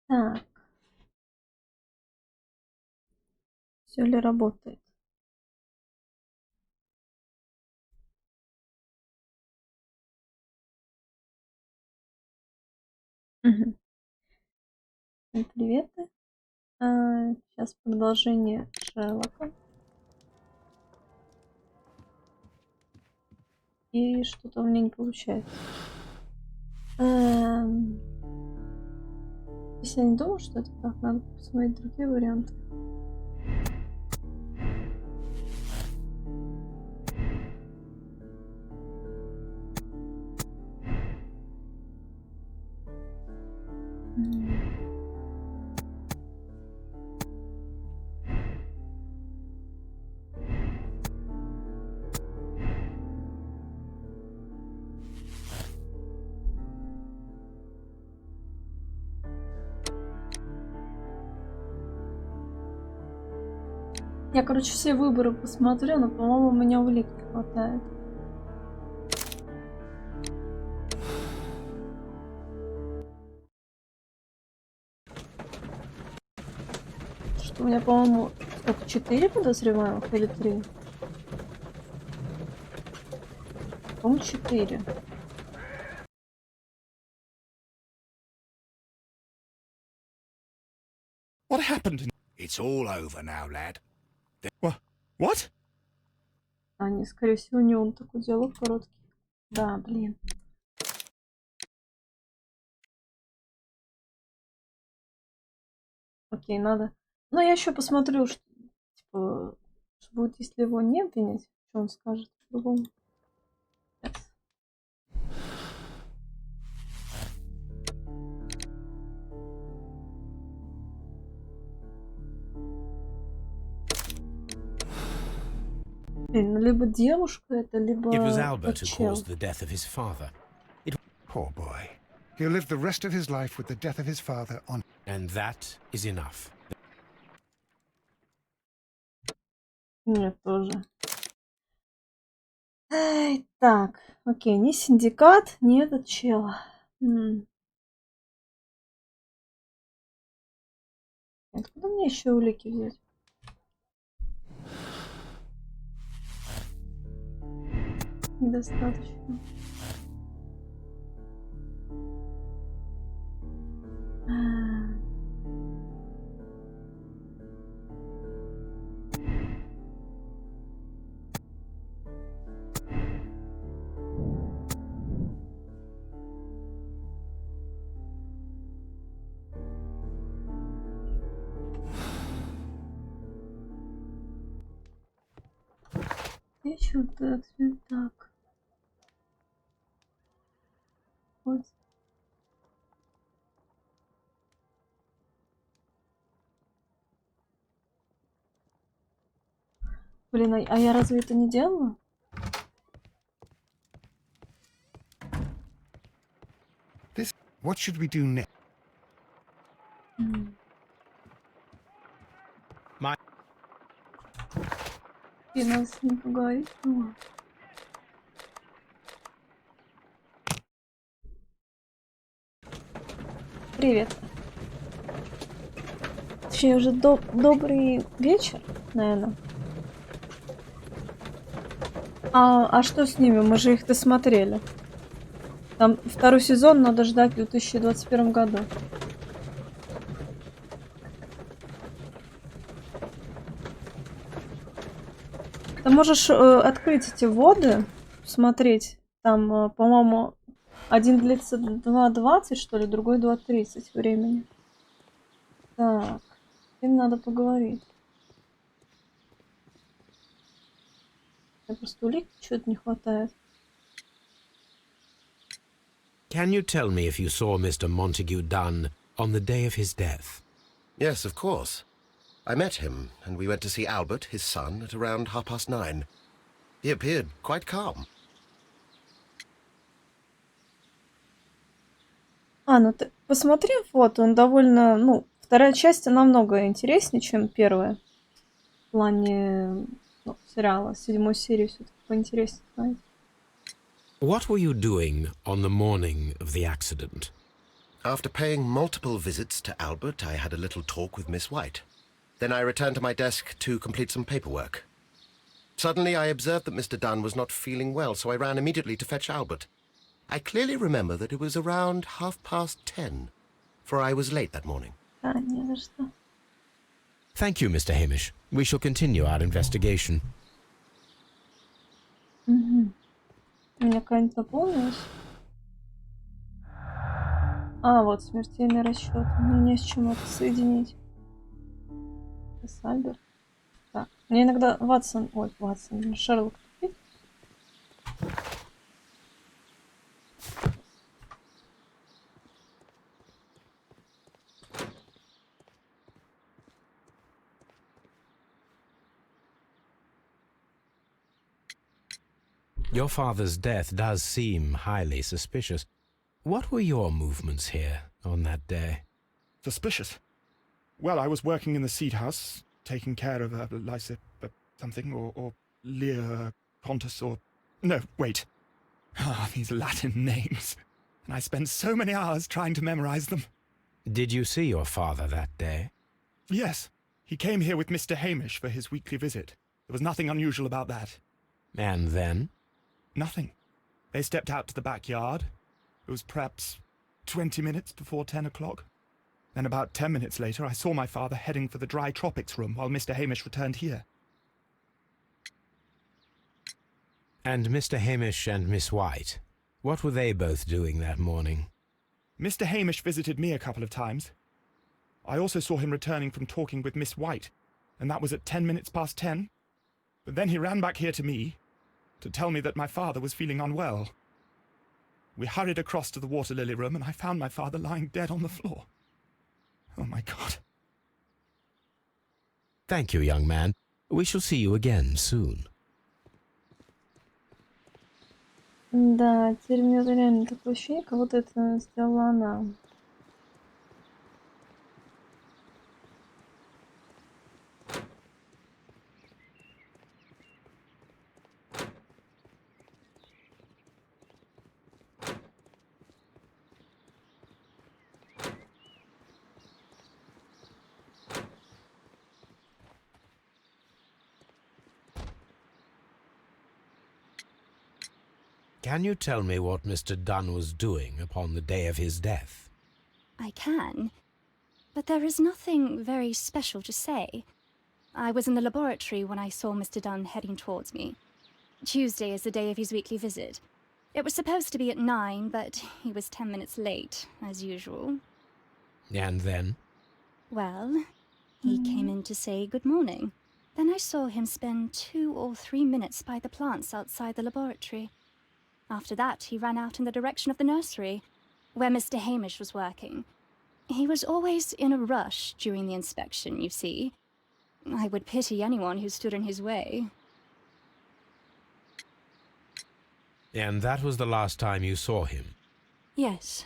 Так, все ли работает? Мгм. Всем привет. Сейчас продолжение Шерлока. И что-то у меня не получается. Если я не думаю, что это так, надо посмотреть другие варианты. Я, короче, все выборы посмотрю, но, по-моему, у меня улик не хватает. Что у меня, по-моему, сколько, 4 подозреваемых или 3? По-моему, 4. What happened? It's all over now, lad. What? Не, скорее всего, не он такой диалог короткий. Да, блин. Окей, надо. Но я еще посмотрю, что, типа, что будет, если его не обвинять. Что он скажет по-другому. Сейчас. Блин, ну либо девушка это, либо It was Albert who чел. caused the death of his father. Poor boy. He'll live the rest of his life with the death of his father on. And that is enough. Нет, тоже. Ай, так, окей, ни синдикат, ни этот чел. Откуда мне еще улики взять? Недостаточно. Еще так, так. Вот. Блин, а я разве это не делала? What should we do next? И нас не пугает. Привет. Точнее, уже добрый вечер, наверное. А что с ними? Мы же их досмотрели. Там второй сезон надо ждать в 2021 году. Ты можешь открыть эти воды, смотреть. Там, по-моему, один длится 2:20, что ли, другой 2:30 времени. Так, им надо поговорить. Я просто улик что-то не хватает. Can you tell me if you saw Mr. Montague Dunn on the day of his death? Yes, of course. I met him, and we went to see Albert, his son, at around 9:30. He appeared quite calm. Ну ты посмотри фото, он довольно, вторая часть намного интереснее, чем первая. В плане, сериала. 7 серии все-таки поинтереснее, знаете. What were you doing on the morning of the accident? After paying multiple visits to Albert, I had a little talk with Miss White. Then I returned to my desk to complete some paperwork. Suddenly, I observed that Mr. Dunn was not feeling well, so I ran immediately to fetch Albert. I clearly remember that it was around 10:30, for I was late that morning. Да, не за что. Thank you, Mr. Hamish. We shall continue our investigation. Угу. У меня какая-нибудь наполнилась. А, вот смертельный расчет. Мне не с чем это соединить. Это Альберт. Так. Мне иногда Ватсон... Ой, Ватсон. Шерлок. Your father's death does seem highly suspicious. What were your movements here on that day? Suspicious. Well, I was working in the seed house, taking care of Lysa something, or Lear Pontus, or... No, wait. Ah, these Latin names. And I spent so many hours trying to memorize them. Did you see your father that day? Yes. He came here with Mr. Hamish for his weekly visit. There was nothing unusual about that. And then? Nothing. They stepped out to the backyard. It was perhaps 20 minutes before 10 o'clock. Then about 10 minutes later, I saw my father heading for the dry tropics room while Mr. Hamish returned here. And Mr. Hamish and Miss White, what were they both doing that morning? Mr. Hamish visited me a couple of times. I also saw him returning from talking with Miss White, and that was at 10 minutes past 10. But then he ran back here to me to tell me that my father was feeling unwell. We hurried across to the water lily room, and I found my father lying dead on the floor. Oh, my God. Thank you, young man. We shall see you again soon. Да, теперь у меня реально такое ощущение, как будто это сделала она. Can you tell me what Mr. Dunn was doing upon the day of his death? I can, but there is nothing very special to say. I was in the laboratory when I saw Mr. Dunn heading towards me. Tuesday is the day of his weekly visit. It was supposed to be at 9, but he was 10 minutes late, as usual. And then? Well, he came in to say good morning. Then I saw him spend 2 or 3 minutes by the plants outside the laboratory. After that, he ran out in the direction of the nursery, where Mr. Hamish was working. He was always in a rush during the inspection, you see. I would pity anyone who stood in his way. And that was the last time you saw him? Yes.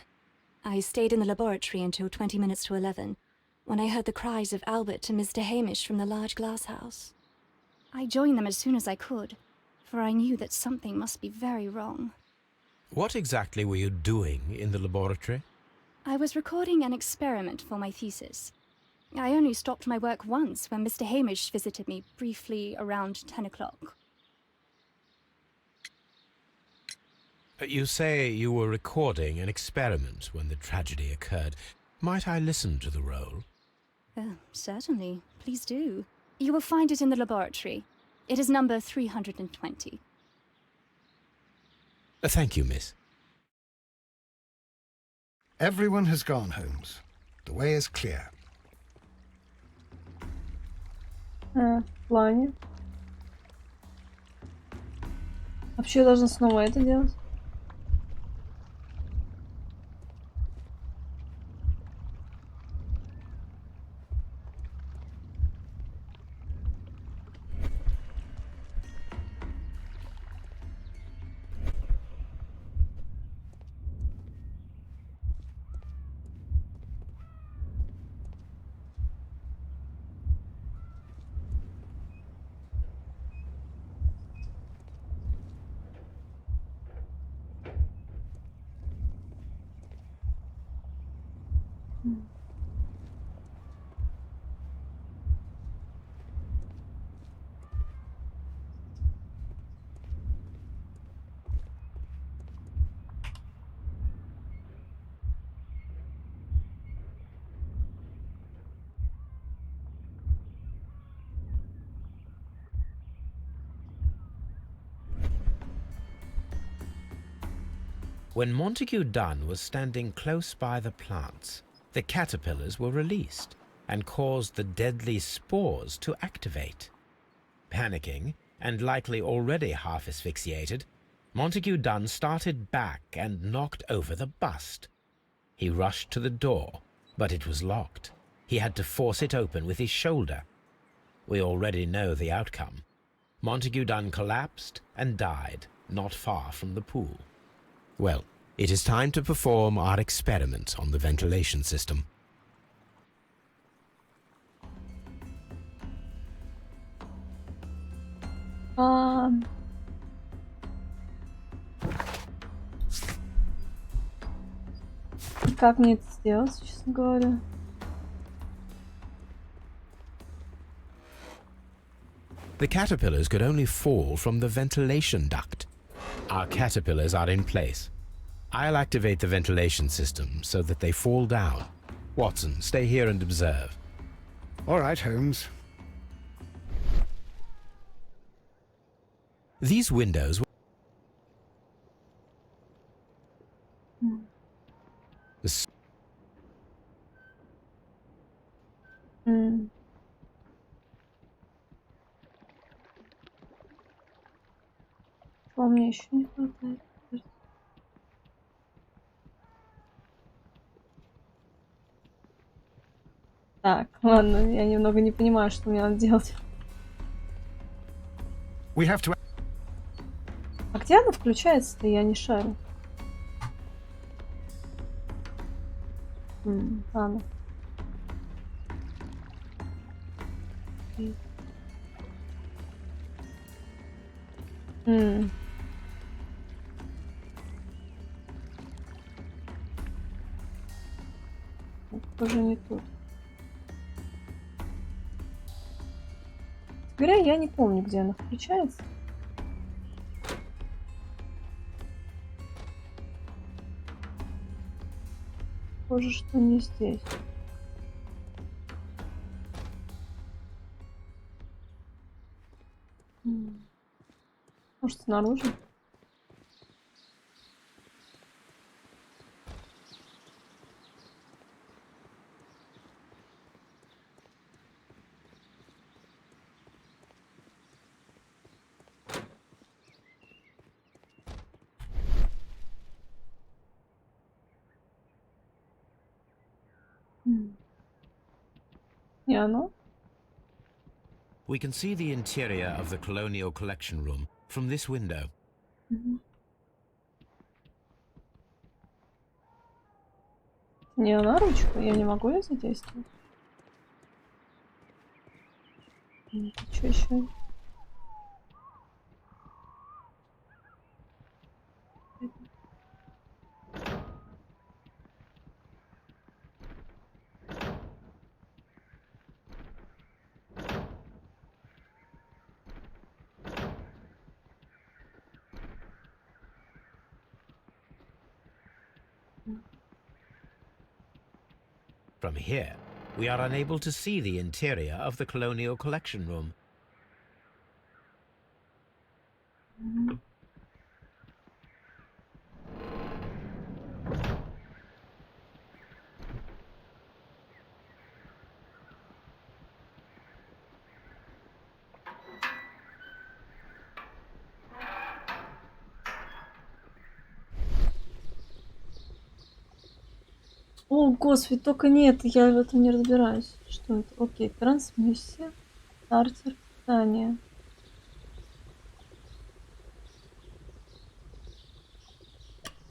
I stayed in the laboratory until 20 minutes to 11, when I heard the cries of Albert and Mr. Hamish from the large glass house. I joined them as soon as I could, for I knew that something must be very wrong. What exactly were you doing in the laboratory? I was recording an experiment for my thesis. I only stopped my work once when Mr. Hamish visited me briefly around 10 o'clock. You say you were recording an experiment when the tragedy occurred. Might I listen to the roll? Certainly. Please do. You will find it in the laboratory. It is number 320. Thank you, miss. Everyone has gone, Holmes. The way is clear. В плане. Вообще я должна снова это делать? When Montague Dunn was standing close by the plants, the caterpillars were released and caused the deadly spores to activate. Panicking, and likely already half asphyxiated, Montague Dunn started back and knocked over the bust. He rushed to the door, but it was locked. He had to force it open with his shoulder. We already know the outcome. Montague Dunn collapsed and died not far from the pool. Well, it is time to perform our experiment on the ventilation system. Как мне это сделать, честно говоря? The caterpillars could only fall from the ventilation duct. Our caterpillars are in place. I'll activate the ventilation system so that they fall down. Watson, stay here and observe. All right, Holmes. These windows were Чего мне еще не хватает? Так, ладно, я немного не понимаю, что мне надо делать. We have to... А где она включается-то? Я не шарю. Ладно. Тоже не тут. Говоря, я не помню, где она включается. Похоже, что не здесь. Может, снаружи? Не оно? We can see the interior of the Colonial Collection Room from this window. Не она ручка? Я не могу ее задействовать? Что еще? From here, we are unable to see the interior of the Colonial Collection Room. О, господи, только нет, я в этом не разбираюсь. Что это? Окей, трансмиссия, стартер, питание.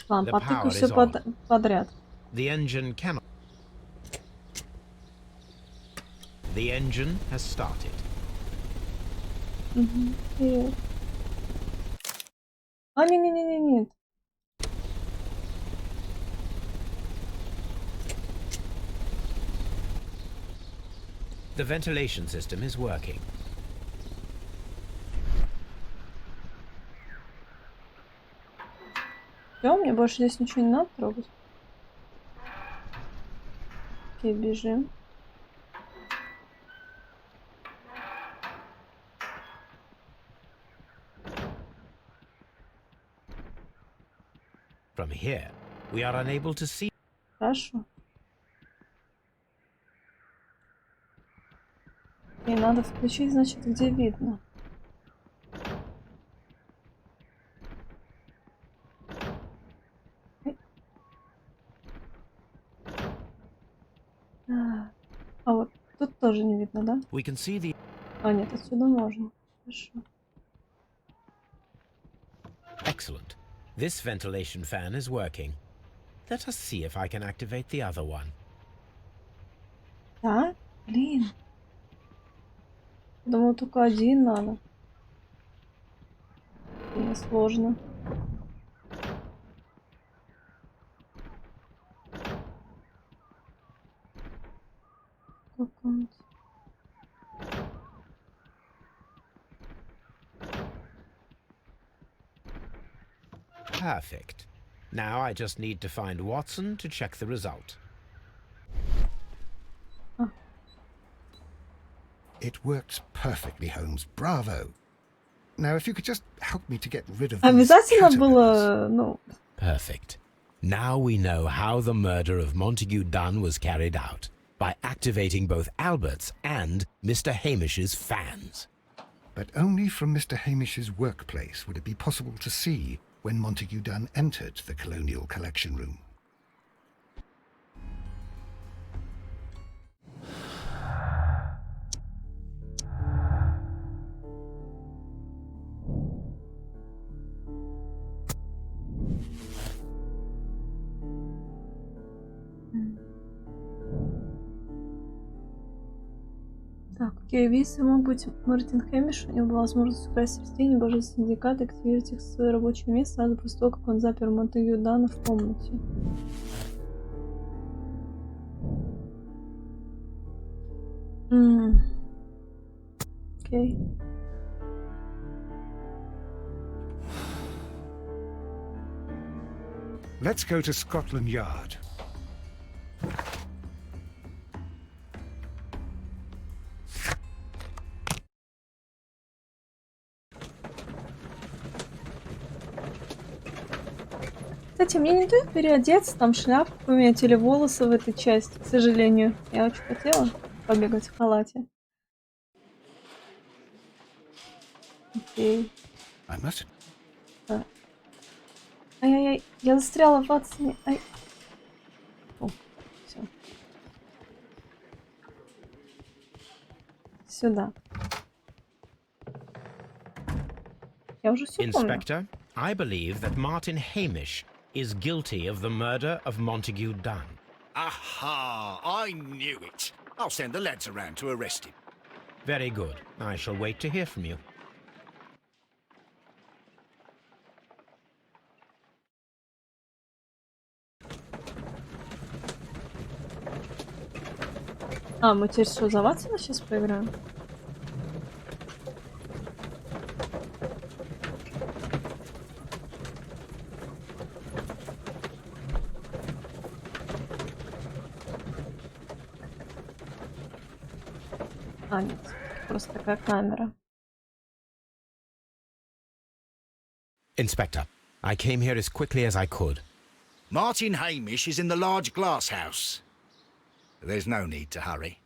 Ладно, The потыкаю power все is on. подряд. The engine cannot. The engine has started. Вперед. А, не-не-не-не-нет. The ventilation system is working. Всё, мне больше здесь ничего не надо трогать. Окей, бежим. From here, we are unable to see. Хорошо. И надо включить, значит, где видно. А вот тут тоже не видно, да? We can see the. А, нет, отсюда можно. Хорошо. Excellent. This ventilation fan is working. Let us see if I can activate the other one. Да? Блин. Думаю, только один надо. Мне сложно. Какой-нибудь. Perfect. Now I just need to find Watson to check the result. It works perfectly, Holmes. Bravo. Now, if you could just help me to get rid of these Обязательно caterpillars. было, ну, Perfect. Now we know how the murder of Montague Dunn was carried out, by activating both Albert's and Mr. Hamish's fans. But only from Mr. Hamish's workplace would it be possible to see when Montague Dunn entered the Colonial Collection Room. так, какие висы могут быть Мартин Хэмиш? У него была возможность украсть растения божественный синдикат и активировать их в свое рабочее место сразу после того, как он запер Монтегю Дана в комнате. Окей. Let's go to Scotland Yard. Кстати, мне не дают переодеться, там шляпку поменять или волосы в этой части, к сожалению. Я очень хотела побегать в халате. Окей. I must. Ай-яй-яй, я застряла в Ватсоне. Ай. О, все. Сюда. Я уже все помню. Inspector, I believe that Martin Hamish is guilty of the murder of Montague Dunn. Aha! I knew it. I'll send the lads around to arrest him. Very good. I shall wait to hear from you. А, мы теперь что, за Ватсона сейчас поиграем? А, нет, просто такая камера. Inspector, I came here as quickly as I could. Martin Hamish is in the large glass house. There's no need to hurry.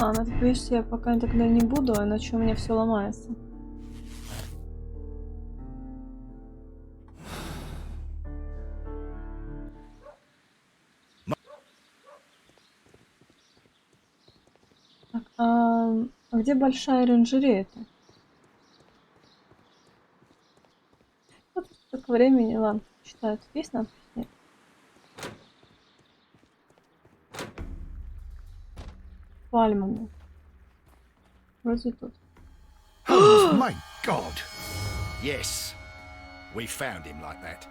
А, надо повесить я пока тогда не буду, иначе у меня все ломается. Так, а где большая оранжерея-то? Вот столько времени, ладно, читаю. Тут есть надпись? Нет. Пальмами. Вроде тут. Holmes, my God! Yes. We found him like that.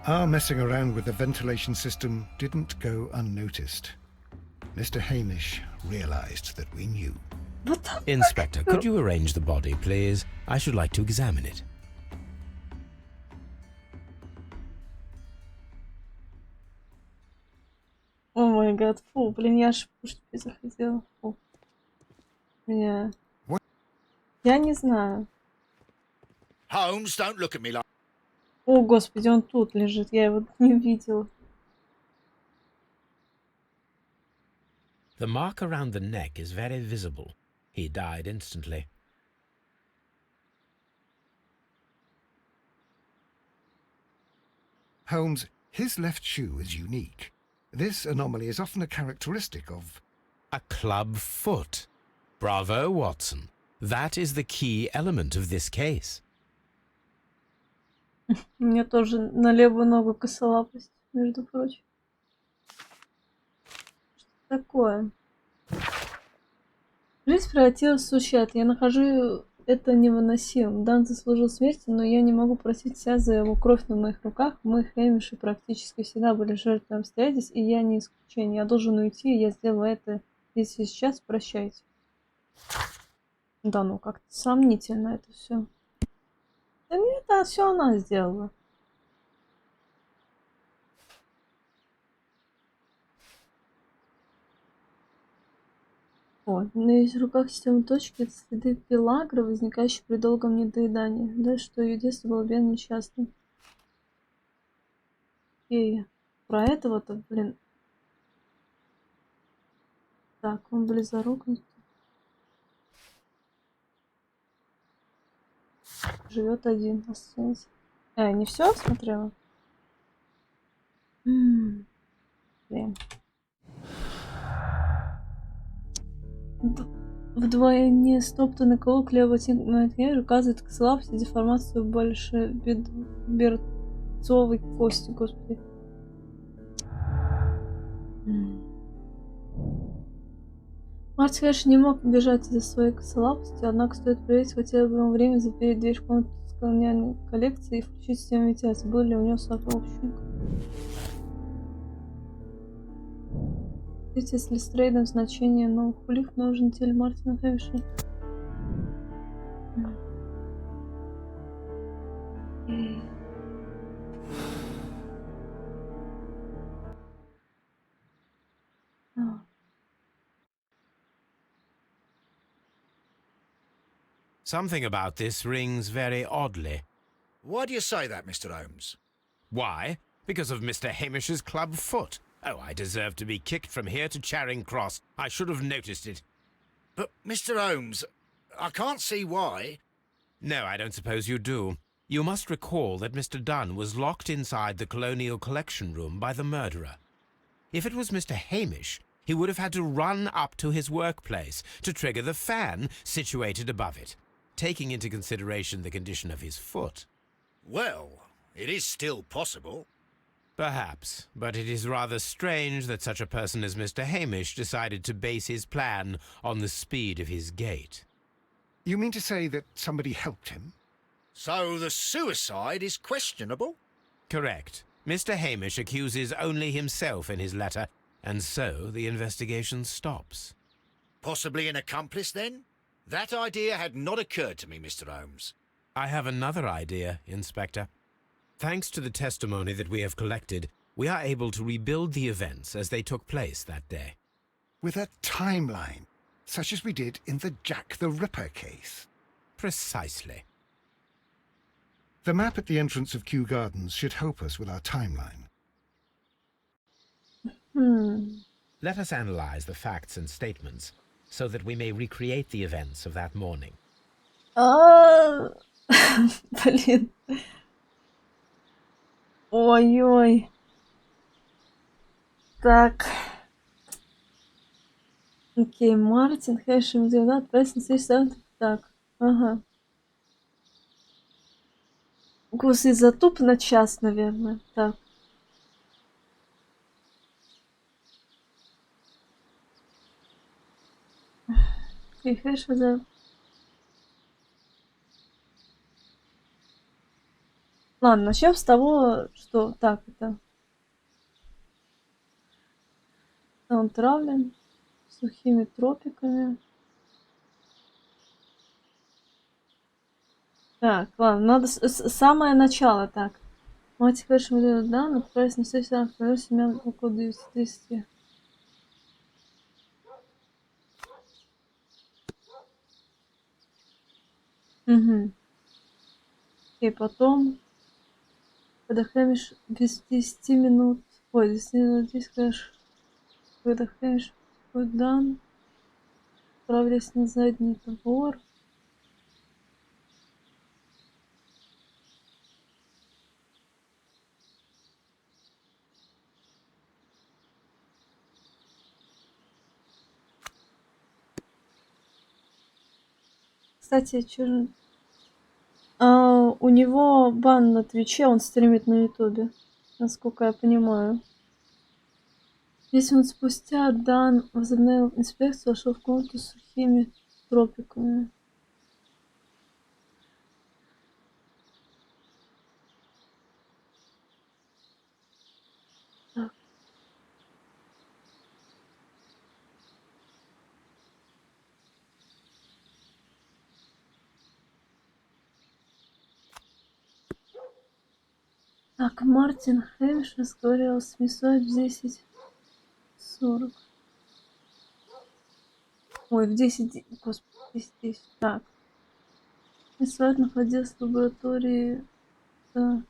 Our messing around with the ventilation system didn't go unnoticed. Mr. Hamish realized that we knew. Вот так. Inspector, could you arrange the body, please? I should like to examine it. О май гад, фу, блин, я аж кушать захотела. Фу. Я... What? Я не знаю. Holmes, don't look at me like... О, господи, он тут лежит, я его не видела. The mark around the neck is very visible. He died instantly. Holmes, his left shoe is unique. This anomaly is often a characteristic of... A club foot. Bravo, Watson. That is the key element of this case. У меня тоже на левую ногу косолапость, между прочим. Что такое? Жизнь превратилась в сущий ад. Я нахожу это невыносимым. Дан заслужил смерти, но я не могу простить себя за его кровь на моих руках. Мы, Хэмиши, практически всегда были жертвами обстоятельств, и я не исключение. Я должен уйти, и я сделаю это здесь и сейчас. Прощайте. Да ну, как-то сомнительно это все. Да нет, это все она сделала. О, на ее руках системы точки — это следы пелагры, возникающие при долгом недоедании. Да, что ее детство было бедным несчастным. И про этого-то, блин. Так, он близорукий. Живет один, остается. Не все смотрела? Блин. Вдвойне стоптанный колок левого тенья указывает слабость и деформацию большеберцовой кости, господи. Мартин, конечно, не мог бежать из-за своей косолапости, однако стоит проверить, хотя бы ему время запереть дверь в комнату с колониальной коллекцией и включить систему вентиляции. Был ли у него сообщник? С Листрейдом значение новых улик нужен теле Мартина Хэмиша. Something about this rings very oddly. Why do you say that, Mr. Holmes? Why? Because of Mr. Hamish's club foot. Oh, I deserve to be kicked from here to Charing Cross. I should have noticed it. But, Mr. Holmes, I can't see why. No, I don't suppose you do. You must recall that Mr. Dunn was locked inside the Colonial Collection Room by the murderer. If it was Mr. Hamish, he would have had to run up to his workplace to trigger the fan situated above it, taking into consideration the condition of his foot. Well, it is still possible. Perhaps, but it is rather strange that such a person as Mr. Hamish decided to base his plan on the speed of his gait. You mean to say that somebody helped him? So the suicide is questionable? Correct. Mr. Hamish accuses only himself in his letter, and so the investigation stops. Possibly an accomplice, then? That idea had not occurred to me, Mr. Holmes. I have another idea, Inspector. Thanks to the testimony that we have collected, we are able to rebuild the events as they took place that day. With a timeline, such as we did in the Jack the Ripper case. Precisely. The map at the entrance of Kew Gardens should help us with our timeline. Let us analyze the facts and statements so that we may recreate the events of that morning. Блин. Ой-ой. Так. Окей, Мартин, Хэшем, да, отправился на следующий. Так, ага. Господи, затуп на час, наверное. Так. Окей, Хэшем, да. Ладно, начнем с того, что... Так, это... Он травлен сухими тропиками. Так, ладно, надо самое начало, так. Мать, конечно, да, отправились на сессию, отправил семян около 9:30. Угу. И потом, когда Хэмиш без 10 минут... Ой, 10 минут здесь, конечно, когда Хэмиш Дан отправились на задний двор. Кстати, у него бан на Твиче, он стримит на Ютубе, насколько я понимаю. 10 минут спустя Дан возобновил инспекцию, вошел в комнату с сухими тропиками. Так. Так, Мартин Хэмиш разговаривал с Мисой в 10:40. Ой, в 10... Господи, 10. Так. Мисс находилась в лаборатории... Да.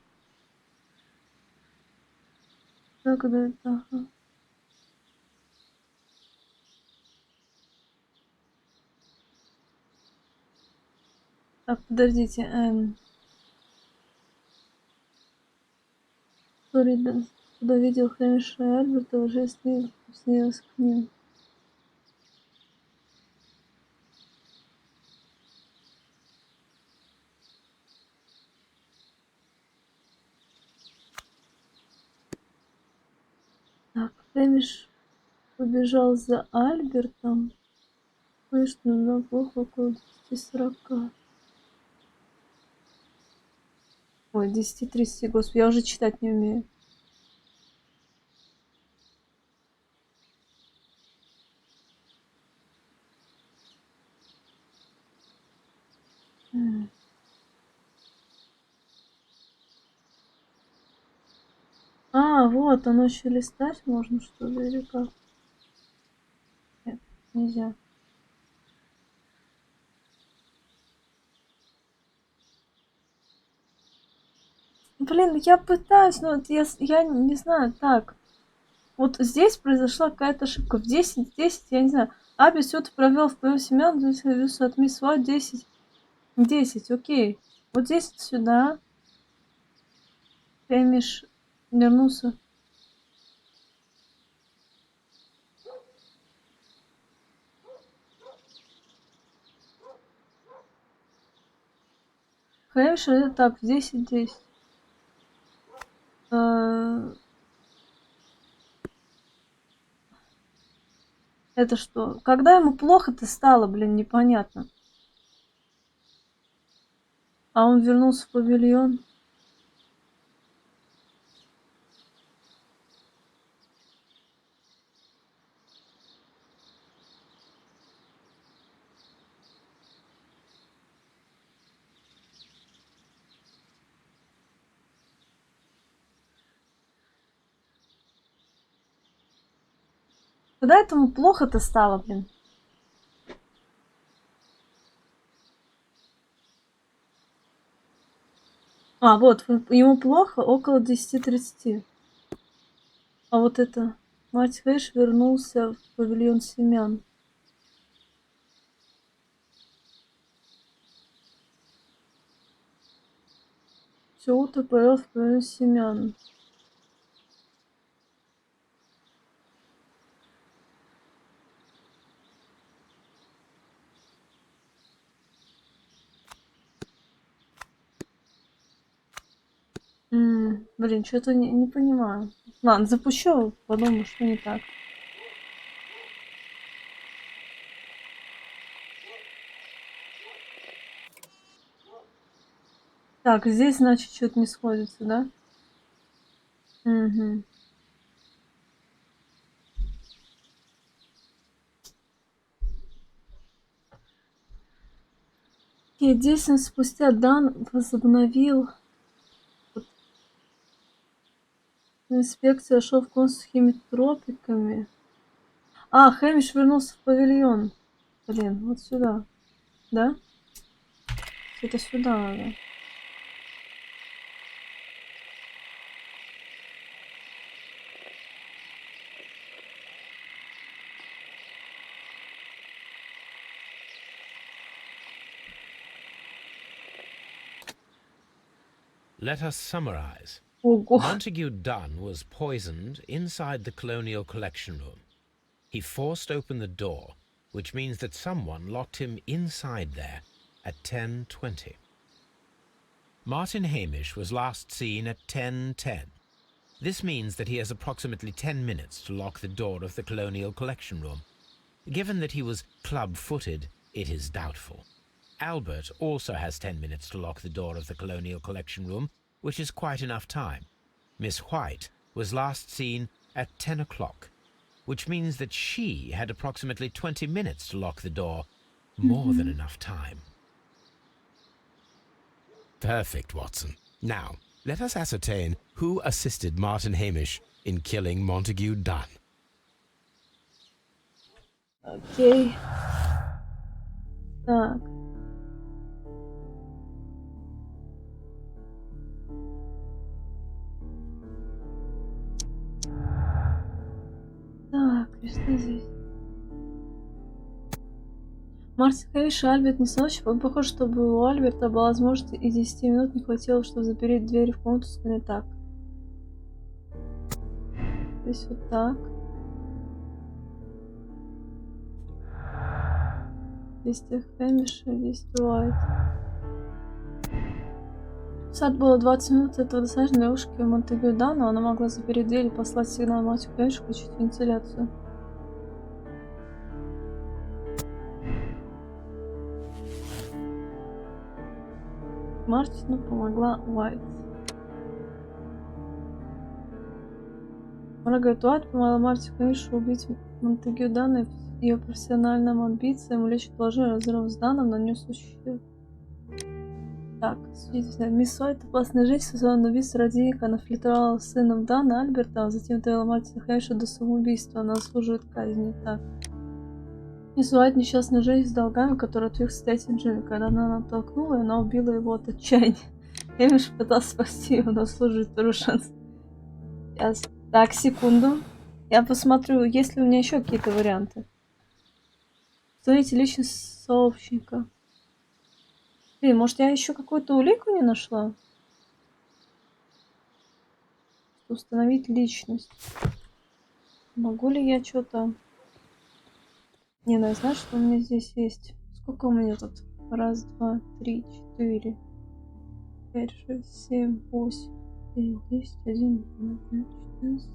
Да, когда это... Ага. Так, подождите. Флорида, куда видел Хэмиша и Альберта, уже снилась к ним. Так, Хэмиш побежал за Альбертом. Слышно, но плохо около 10:40. Ой, 10:30, господи, я уже читать не умею. А, вот, оно еще листать можно, что ли, или как? Нет, нельзя. Блин, я пытаюсь, но вот я не знаю, так. Вот здесь произошла какая-то ошибка. В 10, я не знаю. Аби все это провел в твоем семян, здесь от мисс Уайт 10, окей. Вот здесь сюда. Хэмиш вернулся. Хэмиш так, в 10. Это что? Когда ему плохо-то стало, блин, непонятно. А он вернулся в павильон. Когда этому плохо-то стало, блин? А, вот, ему плохо около 10:30. А вот это... Мать Хэш вернулся в павильон семян. Все утро провел в павильон семян. Блин, что-то не понимаю. Ладно, запущу, подумаю, что не так. Так, здесь, значит, что-то не сходится, да? Угу. И 10 минут спустя Дан возобновил инспекцию, шел в комнату с химитропиками. А, Хэмиш вернулся в павильон. Блин, вот сюда. Да? Это сюда надо. Let us summarize. Ого. Montague Dunn was poisoned inside the Colonial Collection Room. He forced open the door, which means that someone locked him inside there at 10:20. Martin Hamish was last seen at 10:10. This means that he has approximately 10 minutes to lock the door of the Colonial Collection Room. Given that he was club-footed, it is doubtful. Albert also has 10 minutes to lock the door of the Colonial Collection Room, which is quite enough time. Miss White was last seen at 10 o'clock, which means that she had approximately 20 minutes to lock the door. More than enough time. Perfect, Watson. Now, let us ascertain who assisted Martin Hamish in killing Montague Dunn. Окей. Так. Так, и что здесь? Мартин Хэмиш и Альберт Несович. Похоже, чтобы у Альберта была возможность и 10 минут не хватило, чтобы запереть двери в комнату с так. Здесь вот так. Действие Хэмиша, действие Уайт. В сад было 20 минут, этого достаточно для ушки Монтегю Дану. Она могла запереть дверь и послать сигнал Мартину Хэмишу включить вентиляцию. Мартину помогла Уайт. Маргарет Уайт помогла Мартину Хэмишу убить Монтегю Дана, и ее профессиональным амбициям лечь положение разрыв с Даном нанес ущерб. Так, судите, мисс Уайт, опасная жизнь, сезонное убийство родильника, она флиртовала с сыном Дана, Альберта, а затем довела Мартина Хэмиша до самоубийства, она заслуживает казни. Так. Мисс Уайт несчастная жизнь с долгами, которую отвек состоятельный Джимми. Когда она натолкнула, она убила его от отчаяния. Хэмиш пытался спасти его, но служит второй шанс. Сейчас. Так, секунду. Я посмотрю, есть ли у меня еще какие-то варианты. Смотрите, личность сообщника. Блин, может я еще какую-то улику не нашла? Установить личность. Могу ли я что-то... Не, ну я знаю, что у меня здесь есть. Сколько у меня тут? Раз, два, три, 4, 5, 6, 7, 8, 9, 10, 11, 12, 14.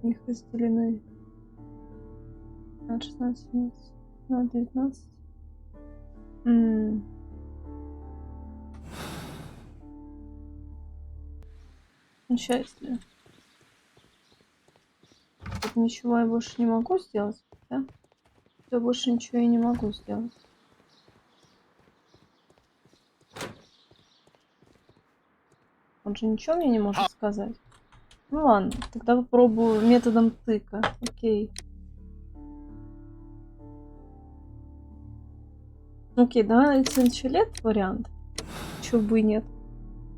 Их разделены на 16, 17, на 19. Счастье. Тут ничего я больше не могу сделать, да? Я больше ничего и не могу сделать. Он же ничего мне не может сказать. Ну ладно, тогда попробую методом тыка. Окей. Окей, да, следующий лет вариант. Чего бы и нет.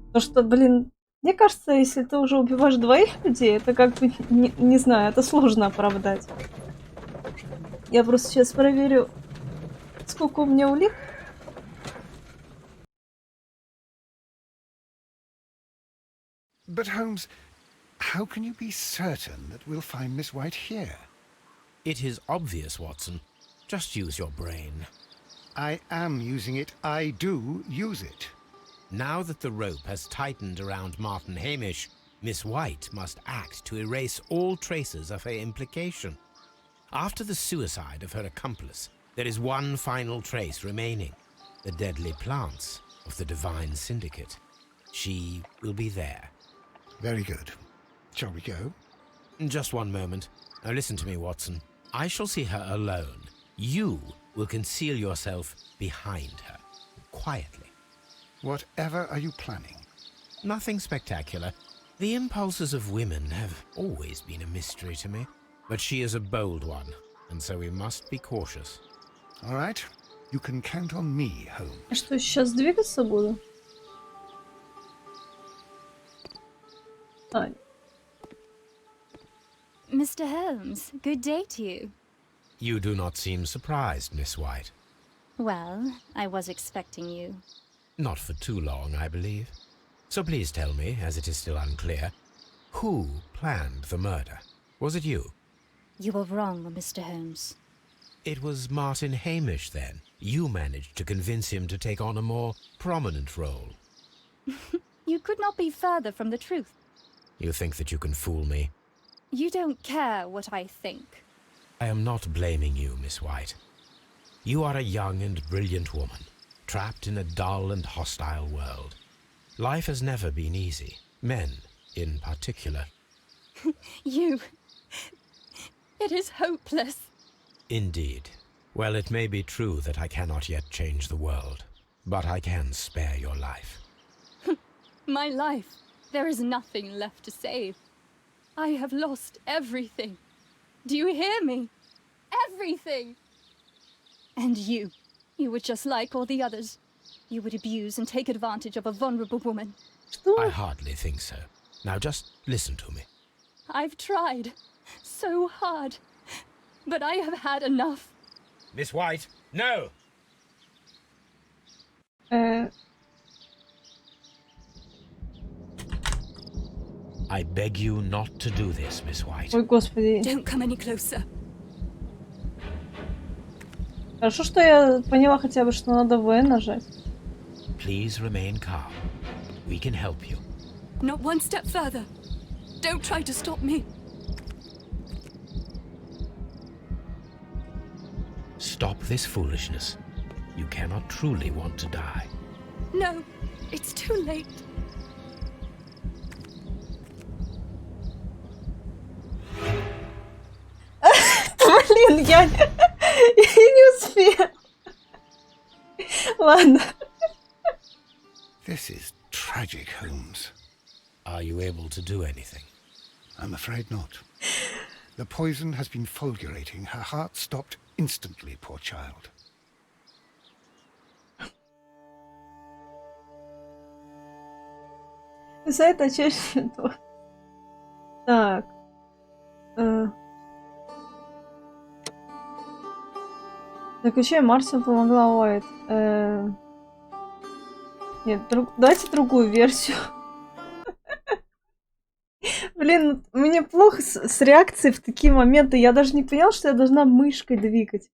Потому что, блин, мне кажется, если ты уже убиваешь двоих людей, это как бы, не знаю, это сложно оправдать. Я просто сейчас проверю, сколько у меня улик. But Holmes, how can you be certain that we'll find Miss White here? It is obvious, Watson. Just use your brain. I am using it. I do use it. Now that the rope has tightened around Martin Hamish, Miss White must act to erase all traces of her implication. After the suicide of her accomplice, there is one final trace remaining: the deadly plants. of the Divine Syndicate. She will be there. Very good. Shall we go? Just one moment. Now listen to me, Watson. I shall see her alone. You will conceal yourself behind her, quietly. Whatever are you planning? Nothing spectacular. The impulses of women have always been a mystery to me. But she is a bold one, and so we must be cautious. All right. You can count on me, Holmes. А что, сейчас двигаться буду? А, Mr. Holmes, good day to you. You do not seem surprised, Miss White. Well, I was expecting you. Not for too long, I believe. So please tell me, as it is still unclear, who planned the murder? Was it you? You were wrong, Mr. Holmes. It was Martin Hamish, then. You managed to convince him to take on a more prominent role. You could not be further from the truth. You think that you can fool me? You don't care what I think. I am not blaming you, Miss White. You are a young and brilliant woman, trapped in a dull and hostile world. Life has never been easy, men in particular. You... It is hopeless. Indeed. Well, it may be true that I cannot yet change the world, but I can spare your life. My life. There is nothing left to save. I have lost everything. Do you hear me? Everything! And you were just like all the others. You would abuse and take advantage of a vulnerable woman. что? I hardly think so. Now just listen to me. I've tried so hard, but I have had enough. Miss White, no! I beg you not to do this, Miss White. Ой, господи. Don't come any closer. Хорошо, что я поняла хотя бы, что надо В нажать. Please remain calm. We can help you. Not one step further. Don't try to stop me. Stop this foolishness. You cannot truly want to die. No, it's too late. Блин, я не успела. Ладно. This is tragic, Holmes. Are you able to do anything? I'm afraid not. The poison has been fulgurating. Her heart stopped instantly, poor child. За это чаще то. Так. Так, еще и Марсиан помогла Уайт. Нет, давайте другую версию. Блин, мне плохо с реакцией в такие моменты. Я даже не поняла, что я должна мышкой двигать.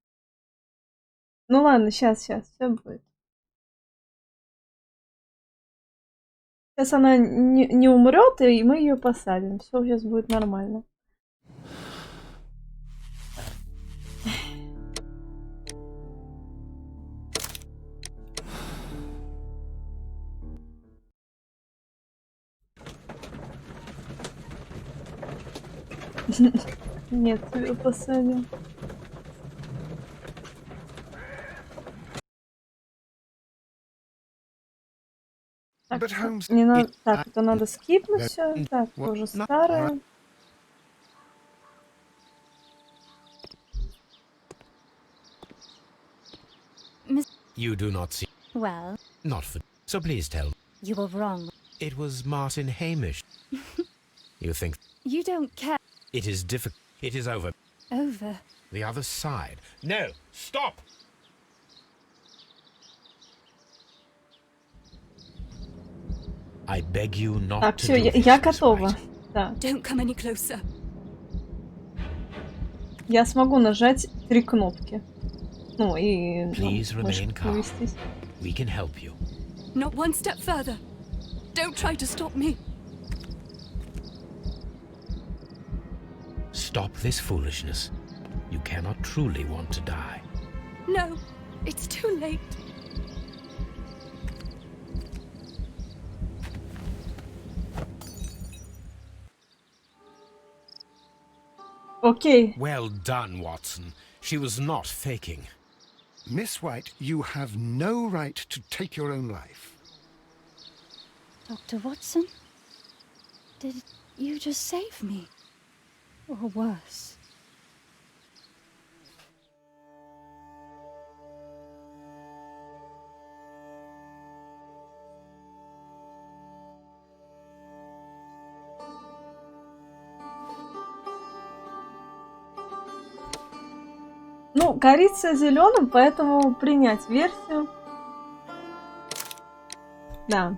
Ну ладно, сейчас, все будет. Сейчас она не умрет, и мы ее посадим. Все сейчас будет нормально. Нет, ее посадим. Так, But Holmes, не надо. it- Так, это надо скипнуть все. Так, What? тоже No, старое. You do not see. Well, Not for. So please tell me. you were wrong. It was Martin Hamish. You think You don't care. it is difficult. It is over. Over. The other side. No! Stop! I beg you not Так, to все, do this, я Miss готова. White. Да. Don't come any closer. Я смогу нажать 3 кнопки. Ну и Please remain мышкой calm. повестись. We can help you. Not one step further. Don't try to stop me. Stop this foolishness. You cannot truly want to die. No, it's too late. Окей. Well done, Watson. She was not faking. Miss White, you have no right to take your own life. Dr. Watson? Did you just save me? Or worse? Ну, корится зеленым, поэтому принять версию. Да.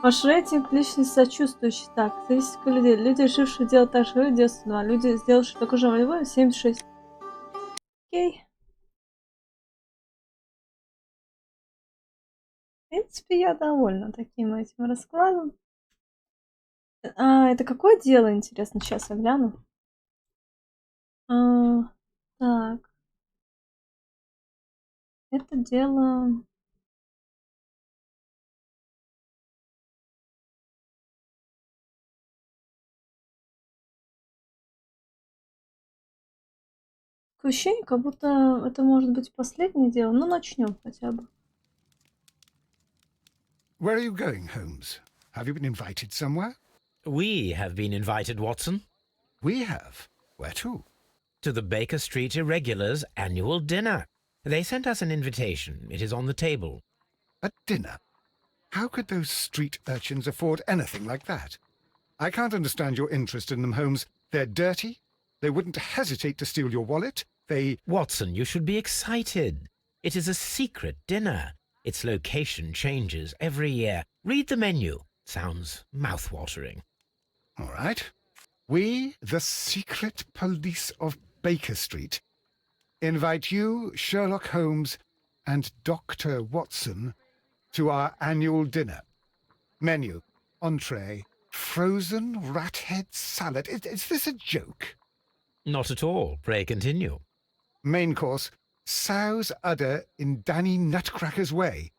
Ваш рейтинг личность сочувствующий. Так, статистика людей. Люди, решившие делать так же, девственного. Люди, сделавшие такой же волевой, 76. Окей. В принципе, я довольна таким этим раскладом. Это какое дело, интересно? Сейчас я гляну. Так. Это дело... Такое ощущение, как будто это может быть последнее дело. Ну, начнем хотя бы. Where are you going, Holmes? Have you been invited somewhere? We have been invited, Watson, We have. Where to? to the Baker Street Irregulars' annual dinner. They sent us an invitation. It is on the table. A dinner? How could those street urchins afford anything like that? I can't understand your interest in them, Holmes. They're dirty. They wouldn't hesitate to steal your wallet. They... Watson, you should be excited. It is a secret dinner. Its location changes every year. Read the menu. Sounds mouth-watering. All right. We, the secret police of Baker Street, invite you, Sherlock Holmes, and Dr. Watson to our annual dinner. Menu, entree, frozen rat head salad. Is this a joke? Not at all. Pray continue. Main course, sow's udder in Danny Nutcracker's way.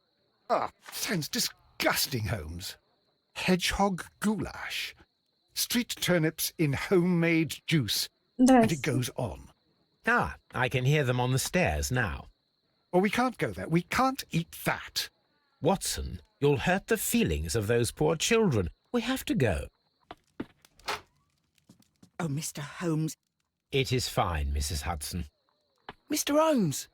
Ah, sounds disgusting, Holmes. Hedgehog goulash. Street turnips in homemade juice. And it Здрасте. goes on. Ah, I can hear them on the stairs now. Oh, we can't go there. We can't eat that. Watson, you'll hurt the feelings of those poor children. We have to go. Oh, Mr. Holmes. It is fine, Mrs. Hudson. Mr. Holmes!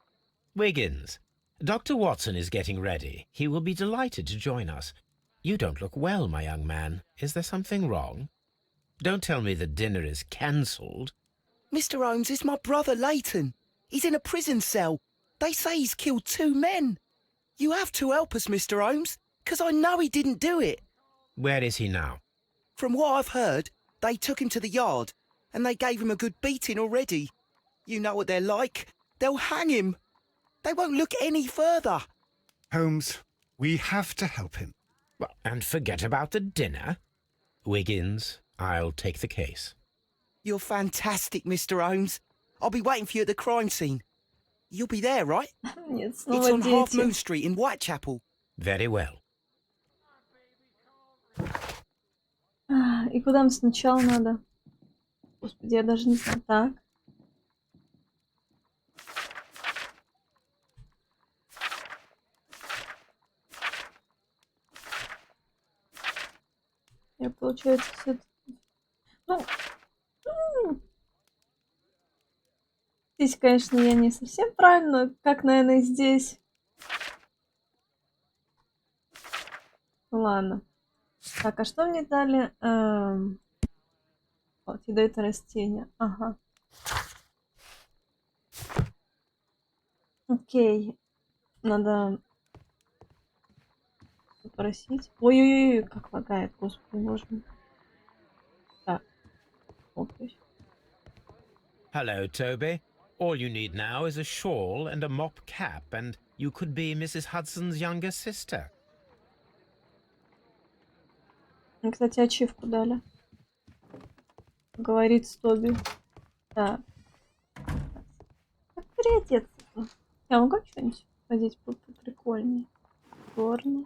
Wiggins, Dr. Watson is getting ready. He will be delighted to join us. You don't look well, my young man. Is there something wrong? Don't tell me the dinner is cancelled. Mr. Holmes is my brother Leighton. He's in a prison cell. They say he's killed 2 men. You have to help us, Mr. Holmes, 'cause I know he didn't do it. Where is he now? From what I've heard, they took him to the yard, and they gave him a good beating already. You know what they're like. They'll hang him. They won't look any further. Holmes, we have to help him. Well, and forget about the dinner. Wiggins, I'll take the case. You're fantastic, Mr. Holmes. I'll be waiting for you at the crime scene. You'll be there, right? Нет, It's снова on Half дети. Moon Street in Whitechapel. Very well. И куда нам сначала надо? Господи, я даже не знаю. Так. Я, получается, все... Ну, здесь, конечно, я не совсем правильно, как, наверное, и здесь. Ладно. Так, а что мне дали? Вот, ядовитое растение. Ага. Окей. Надо попросить. Ой-ой-ой, как лагает, господи, боже мой. Так. Окей. Hello, Toby. All you need now is a shawl and a mop cap, and you could be Mrs. Hudson's younger sister. Мне, кстати, ачивку дали. Говорит Тоби. Так. Как переодеться-то? Я могу что-нибудь одеть прикольнее? Черный.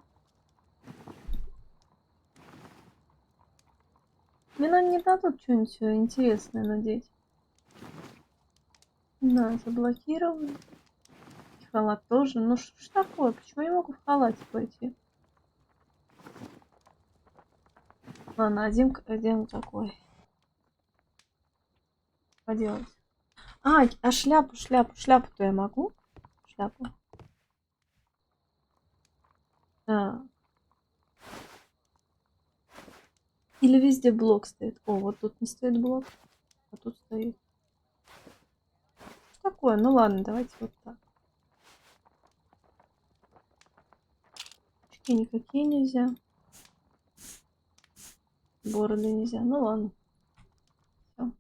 Мне, наверное, не дадут что-нибудь интересное надеть. Да, заблокирован. Халат тоже. Ну что ж такое? Почему я не могу в халате пойти? Ладно, один такой. Поделать. А шляпу-то я могу? Шляпу. Да. Или везде блок стоит? О, вот тут не стоит блок, а тут стоит. Что такое? Ну ладно, давайте вот так. Очки никакие нельзя. Бороды нельзя. Ну ладно. Всё.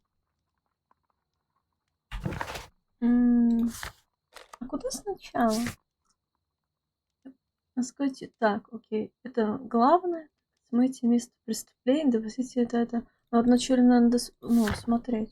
А куда сначала? Скажите, так, окей. Это главное. Смойте место преступления, допустите это. Но вначале надо смотреть.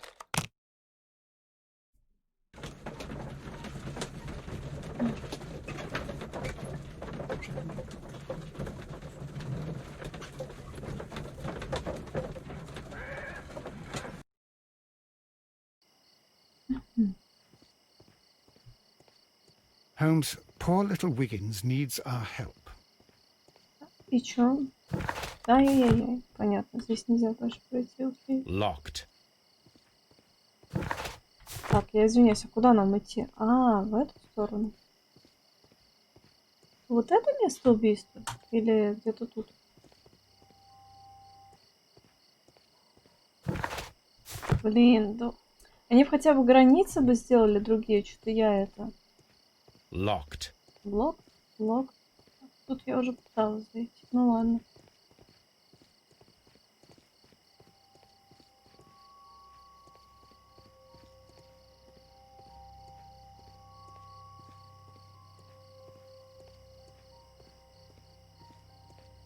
Holmes, poor little Wiggins needs our help. И чё? Ай-яй-яй. Понятно, здесь нельзя дальше пройти, окей. Locked. Так, я извиняюсь, а куда нам идти? А, в эту сторону. Вот это место убийства? Или где-то тут? Блин, да. Они бы хотя бы границы бы сделали другие, что-то я это... Locked. Блок? Блок? Тут я уже пыталась зайти. Ну ладно.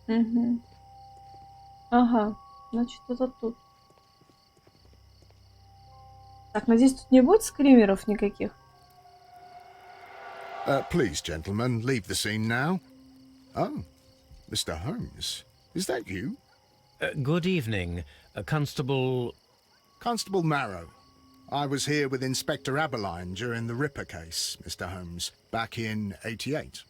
Угу. Ага, значит это тут. Так, надеюсь, тут не будет скримеров никаких? Please, gentlemen, leave the scene now. Oh, Mr. Holmes, is that you? Good evening, Constable... Constable Marrow. I was here with Inspector Aberline during the Ripper case, Mr. Holmes, back in '88.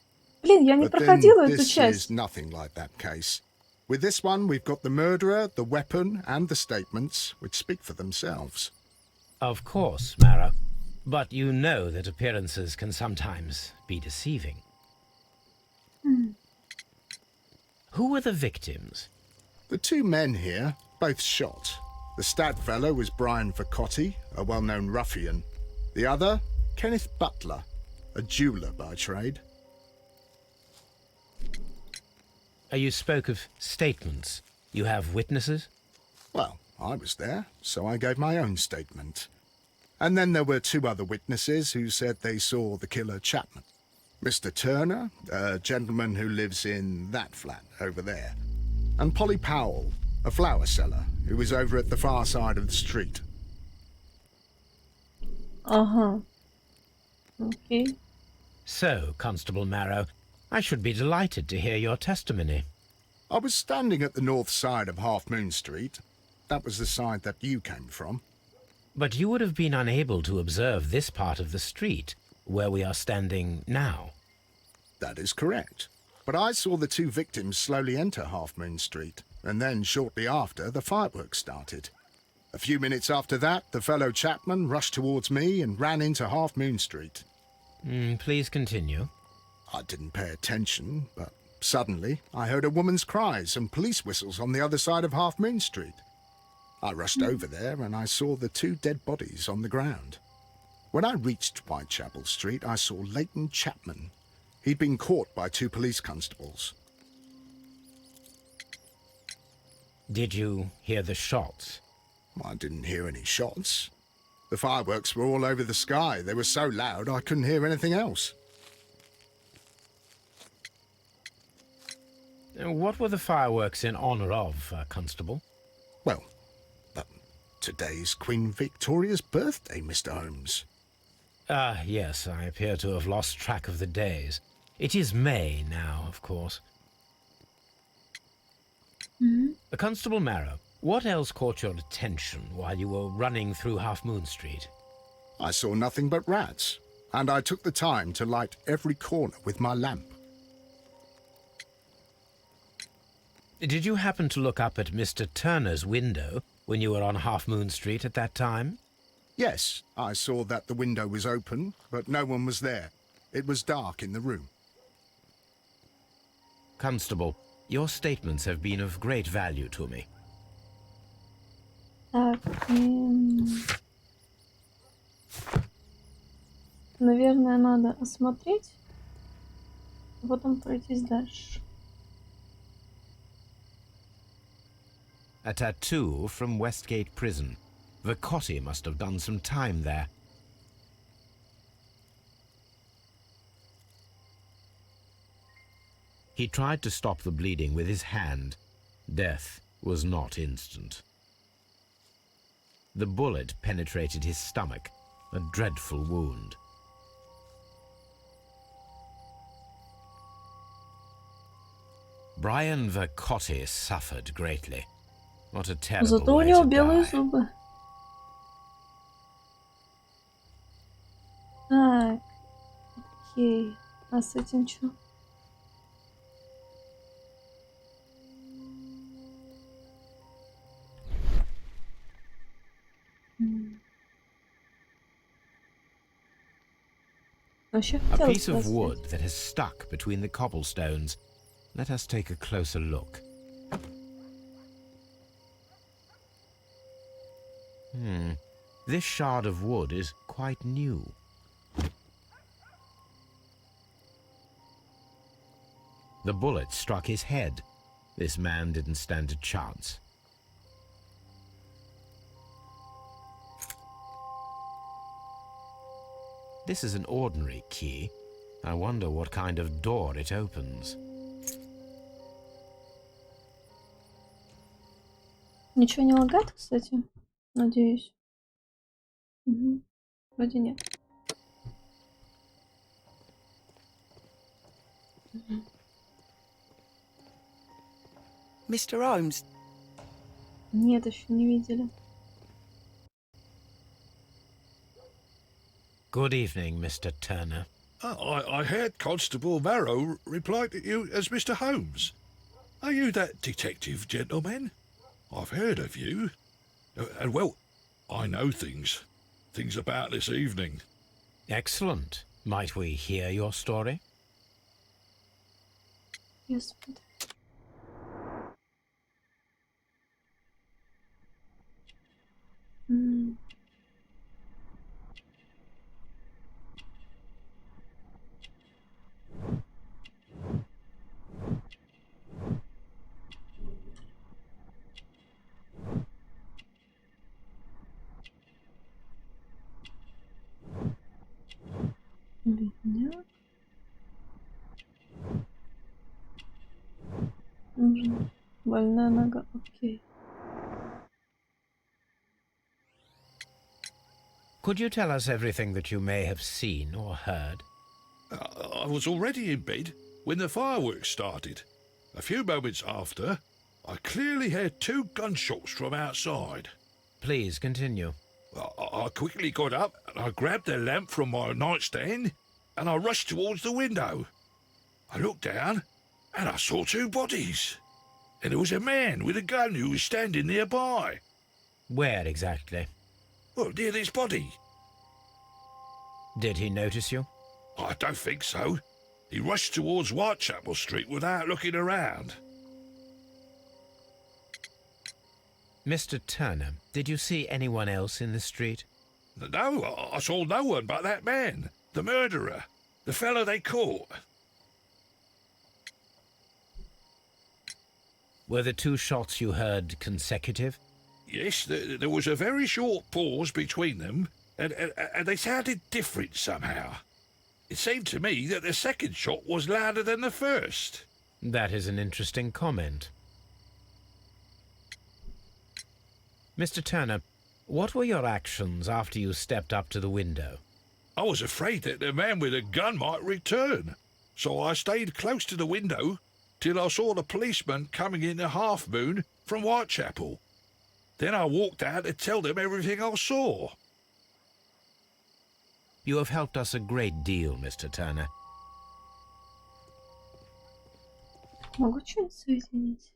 Блин, я не But then проходила эту this часть. is nothing like that case. With this one, we've got the murderer, the weapon, and the statements, which speak for themselves. Of course, Mara. But you know that appearances can sometimes be deceiving. Who were the victims? The two men here, both shot. The stat fellow was Brian Vercotti, a well-known ruffian. The other, Kenneth Butler, a jeweller by trade. You spoke of statements. You have witnesses? Well, I was there, so I gave my own statement. And then there were two other witnesses who said they saw the killer Chapman. Mr. Turner, a gentleman who lives in that flat over there. And Polly Powell, a flower seller, who was over at the far side of the street. Ага. Окей. So, Constable Marrow, I should be delighted to hear your testimony. I was standing at the north side of Half Moon Street. That was the side that you came from. But you would have been unable to observe this part of the street, where we are standing now. That is correct. But I saw the two victims slowly enter Half Moon Street, and then shortly after, the fireworks started. A few minutes after that, the fellow Chapman rushed towards me and ran into Half Moon Street. Please continue. I didn't pay attention, but suddenly I heard a woman's cries and police whistles on the other side of Half Moon Street. I rushed over there and I saw the two dead bodies on the ground. When I reached Whitechapel Street, I saw Leighton Chapman. He'd been caught by two police constables. Did you hear the shots? I didn't hear any shots. The fireworks were all over the sky. They were so loud I couldn't hear anything else. What were the fireworks in honor of, Constable? Well, today's Queen Victoria's birthday, Mr. Holmes. Ah, yes, I appear to have lost track of the days. It is May now, of course. Constable Marrow, what else caught your attention while you were running through Half Moon Street? I saw nothing but rats, and I took the time to light every corner with my lamp. Did you happen to look up at Mr. Turner's window when you were on Half Moon Street at that time? Yes, I saw that the window was open, but no one was there. It was dark in the room. Constable, your statements have been of great value to me. Так, наверное, надо осмотреть, а потом пройтись дальше. A tattoo from Westgate Prison. Vicotti must have done some time there. He tried to stop the bleeding with his hand. Death was not instant. The bullet penetrated his stomach, a dreadful wound. Brian Vicotti suffered greatly. What a terrible Зато у way него to белые die. зубы. Так, окей. А с этим что? Вообще A хотелось piece of посмотреть. wood that has stuck between the cobblestones. Let us take a closer look. This shard of wood is quite new. The bullet struck his head. This man didn't stand a chance. This is an ordinary key. I wonder what kind of door it opens. Ничего не лагает, кстати? Надеюсь. Угу. Вроде нет. Mr. Holmes, Нет, еще не видели. Good evening, Mr. Turner. I heard Constable Marrow reply to you as Mr. Holmes. Are you that detective gentleman? I've heard of you. And, well, I know things about this evening. Excellent. Might we hear your story? Господи. Бедняк. Больная нога. Окей. Could you tell us everything that you may have seen or heard? I was already in bed when the fireworks started. A few moments after, I clearly heard 2 gunshots from outside. Please continue. I quickly got up and I grabbed the lamp from my nightstand and I rushed towards the window. I looked down and I saw 2 bodies. And there was a man with a gun who was standing nearby. Where exactly? Well, near this body. Did he notice you? I don't think so. He rushed towards Whitechapel Street without looking around. Mr. Turner, did you see anyone else in the street? No, I saw no one but that man, the murderer, the fellow they caught. Were the 2 shots you heard consecutive? Yes, there was a very short pause between them, and they sounded different somehow. It seemed to me that the second shot was louder than the first. That is an interesting comment. Mr. Turner, what were your actions after you stepped up to the window? I was afraid that the man with a gun might return, so I stayed close to the window till I saw the policeman coming in the Half Moon from Whitechapel. Then I walked out to tell them everything I saw. You have helped us a great deal, Mr. Turner. Могу что-нибудь соединить?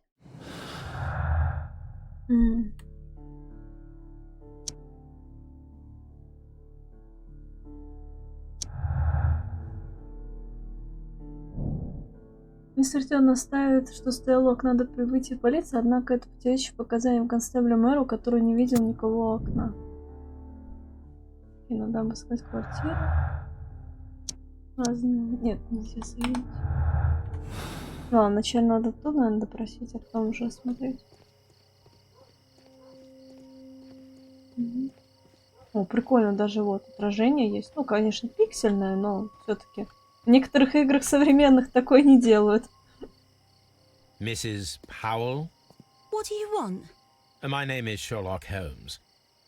Мистер Тён настаивает, что Стрелок надо прибытие полиции, однако это противоречит показаниям констебля мэру, который не видел никого у окна. И надо обыскать квартиру. Нет, нельзя соединить. Ладно, вначале надо туда, наверное, допросить, а потом уже осмотреть. О, прикольно, даже вот отражение есть. Ну, конечно, пиксельное, но все-таки в некоторых играх современных такое не делают. Mrs. Powell? What do you want? My name is Sherlock Holmes.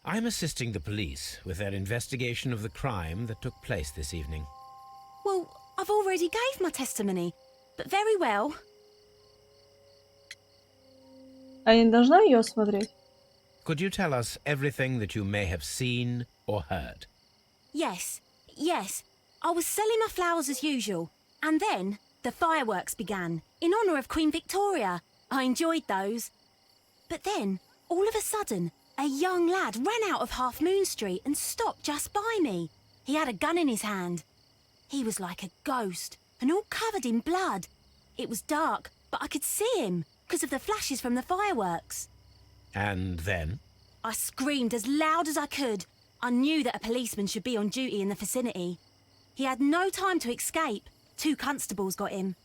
I'm assisting the police with their investigation of the crime that took place this evening. Well, I've already gave my testimony, but very well. А я не должна ее осмотреть? Could you tell us everything that you may have seen or heard? Yes. I was selling my flowers as usual, and then the fireworks began, in honour of Queen Victoria. I enjoyed those. But then, all of a sudden, a young lad ran out of Half Moon Street and stopped just by me. He had a gun in his hand. He was like a ghost, and all covered in blood. It was dark, but I could see him, because of the flashes from the fireworks. And then? I screamed as loud as I could. I knew that a policeman should be on duty in the vicinity. He had no time to escape. 2 constables got him.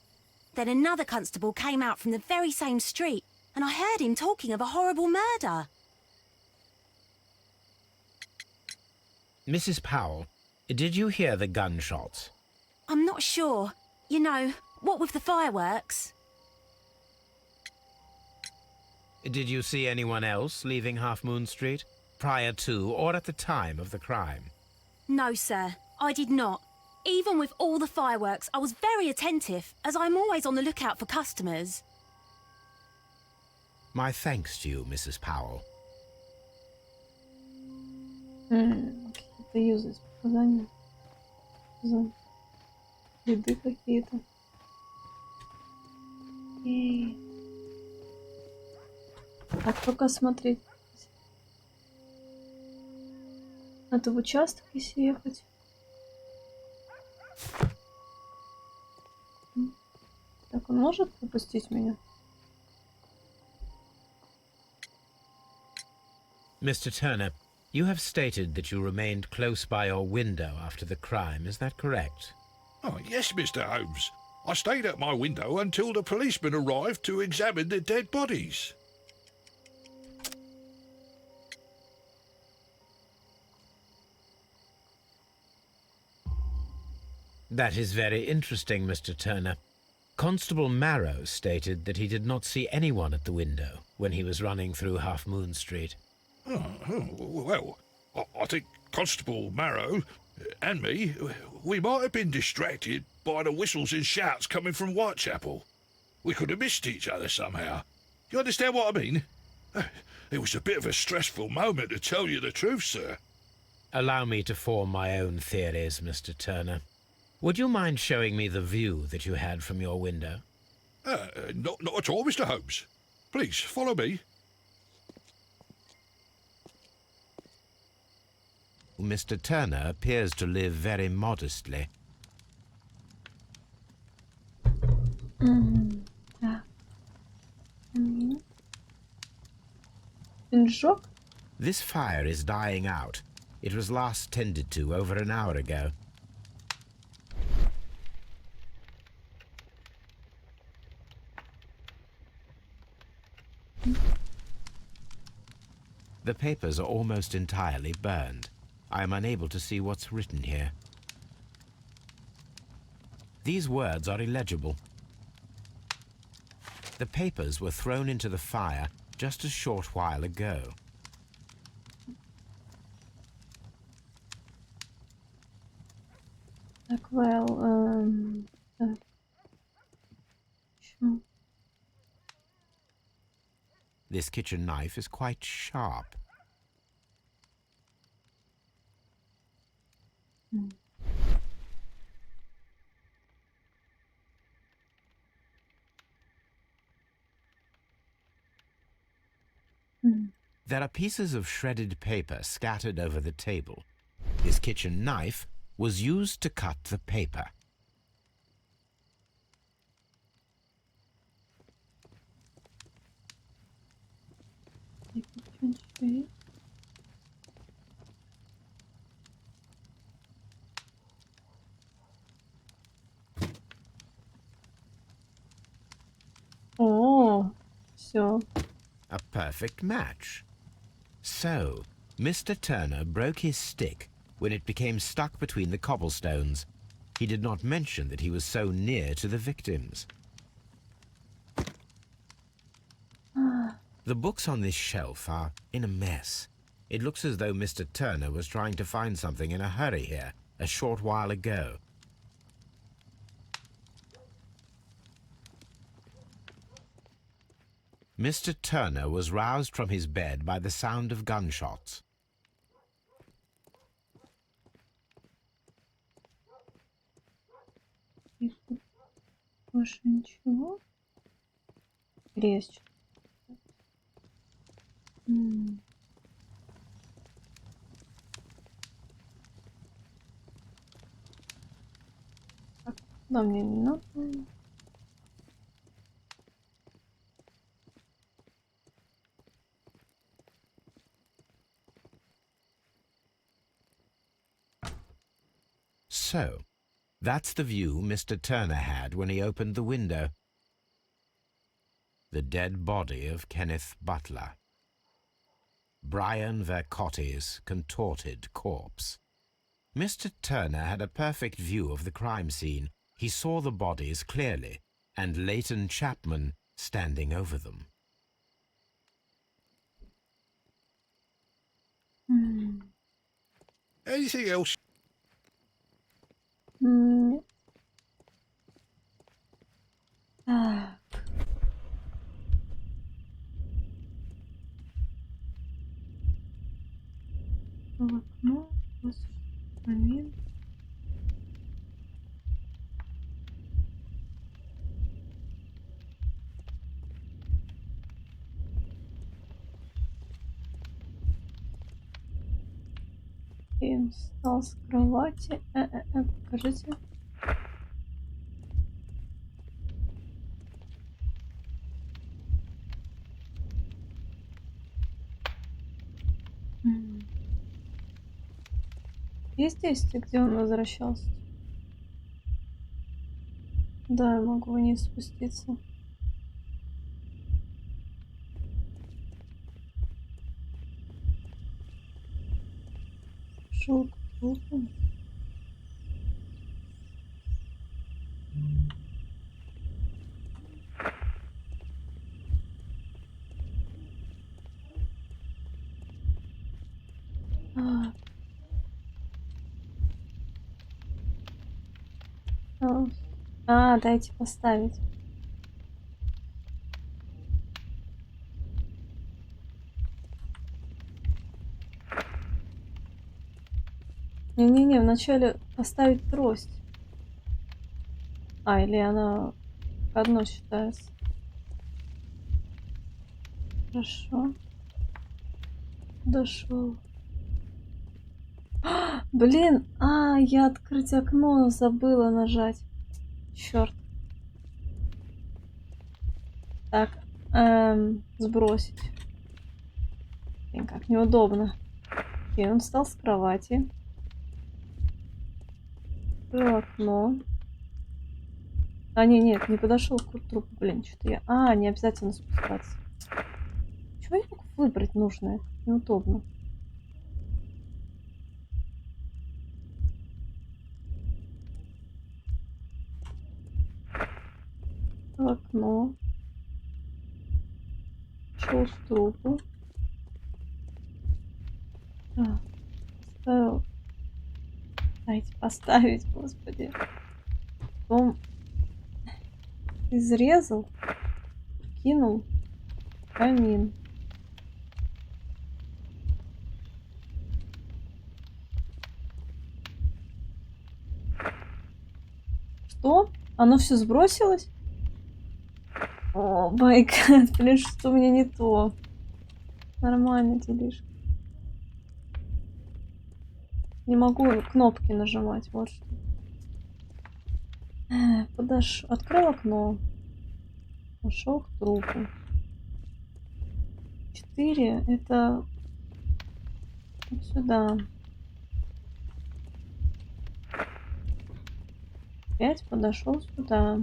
Then another constable came out from the very same street, and I heard him talking of a horrible murder. Mrs. Powell, did you hear the gunshots? I'm not sure. You know, what with the fireworks? Did you see anyone else leaving Half Moon Street, prior to or at the time of the crime? No, sir, I did not. Even with all the fireworks, I was very attentive, as I'm always on the lookout for customers. My thanks to you, Mrs. Powell. Какие-то юзать показания. Еды какие-то. Так, только смотреть. Это в участок, если ехать. Так, он может пропустить меня? Mr. Turner, you have stated that you remained close by your window after the crime, is that correct? Oh, yes, Mr. Holmes. I stayed at my window until the policeman arrived to examine the dead bodies. That is very interesting, Mr. Turner. Constable Marrow stated that he did not see anyone at the window when he was running through Half Moon Street. Well, I think Constable Marrow and me, we might have been distracted by the whistles and shouts coming from Whitechapel. We could have missed each other somehow. You understand what I mean? It was a bit of a stressful moment, to tell you the truth, sir. Allow me to form my own theories, Mr. Turner. Would you mind showing me the view that you had from your window? Not at all, Mr. Holmes. Please, follow me. Mr. Turner appears to live very modestly. Так. Пинжок? This fire is dying out. It was last tended to over an hour ago. The papers are almost entirely burned. I am unable to see what's written here. These words are illegible. The papers were thrown into the fire just a short while ago. Так, well, так. Чё? This kitchen knife is quite sharp. There are pieces of shredded paper scattered over the table. His kitchen knife was used to cut the paper. О, все. A perfect match. So, Mr. Turner broke his stick when it became stuck between the cobblestones. He did not mention that he was so near to the victims. The books on this shelf are in a mess. It looks as though Mr. Turner was trying to find something in a hurry here a short while ago. Mr. Turner was roused from his bed by the sound of gunshots. Больше ничего. Резче. Так, да, мне не надо. So, that's the view Mr. Turner had when he opened the window. The dead body of Kenneth Butler. Brian Vercotti's contorted corpse. Mr. Turner had a perfect view of the crime scene. He saw the bodies clearly, and Leighton Chapman standing over them. Anything else? Так. В окно. Камин. И встал с кровати. Покажите. Есть действие, где он возвращался? Да, я могу вниз спуститься. Шел к трупу. Дайте поставить. Не-не-не, вначале поставить трость. Или она как одно считается. Хорошо. Дошел. Блин, я открыть окно забыла нажать. Черт. Так, сбросить. Блин, как неудобно. Окей, он встал с кровати. Открыл окно. Нет, не подошел к трупу. Блин, что-то я... не обязательно спускаться. Чего я могу выбрать нужное? Неудобно. В окно. Шел с трупу. Поставил. Дайте поставить, господи. Потом изрезал, кинул в камин. Что? Оно все сбросилось? О, май гад, блин, что у меня не то. Нормально, делишь. Не могу кнопки нажимать, вот что. Открыл окно. Пошел к трупу. 4 это вот сюда. 5 подошел сюда.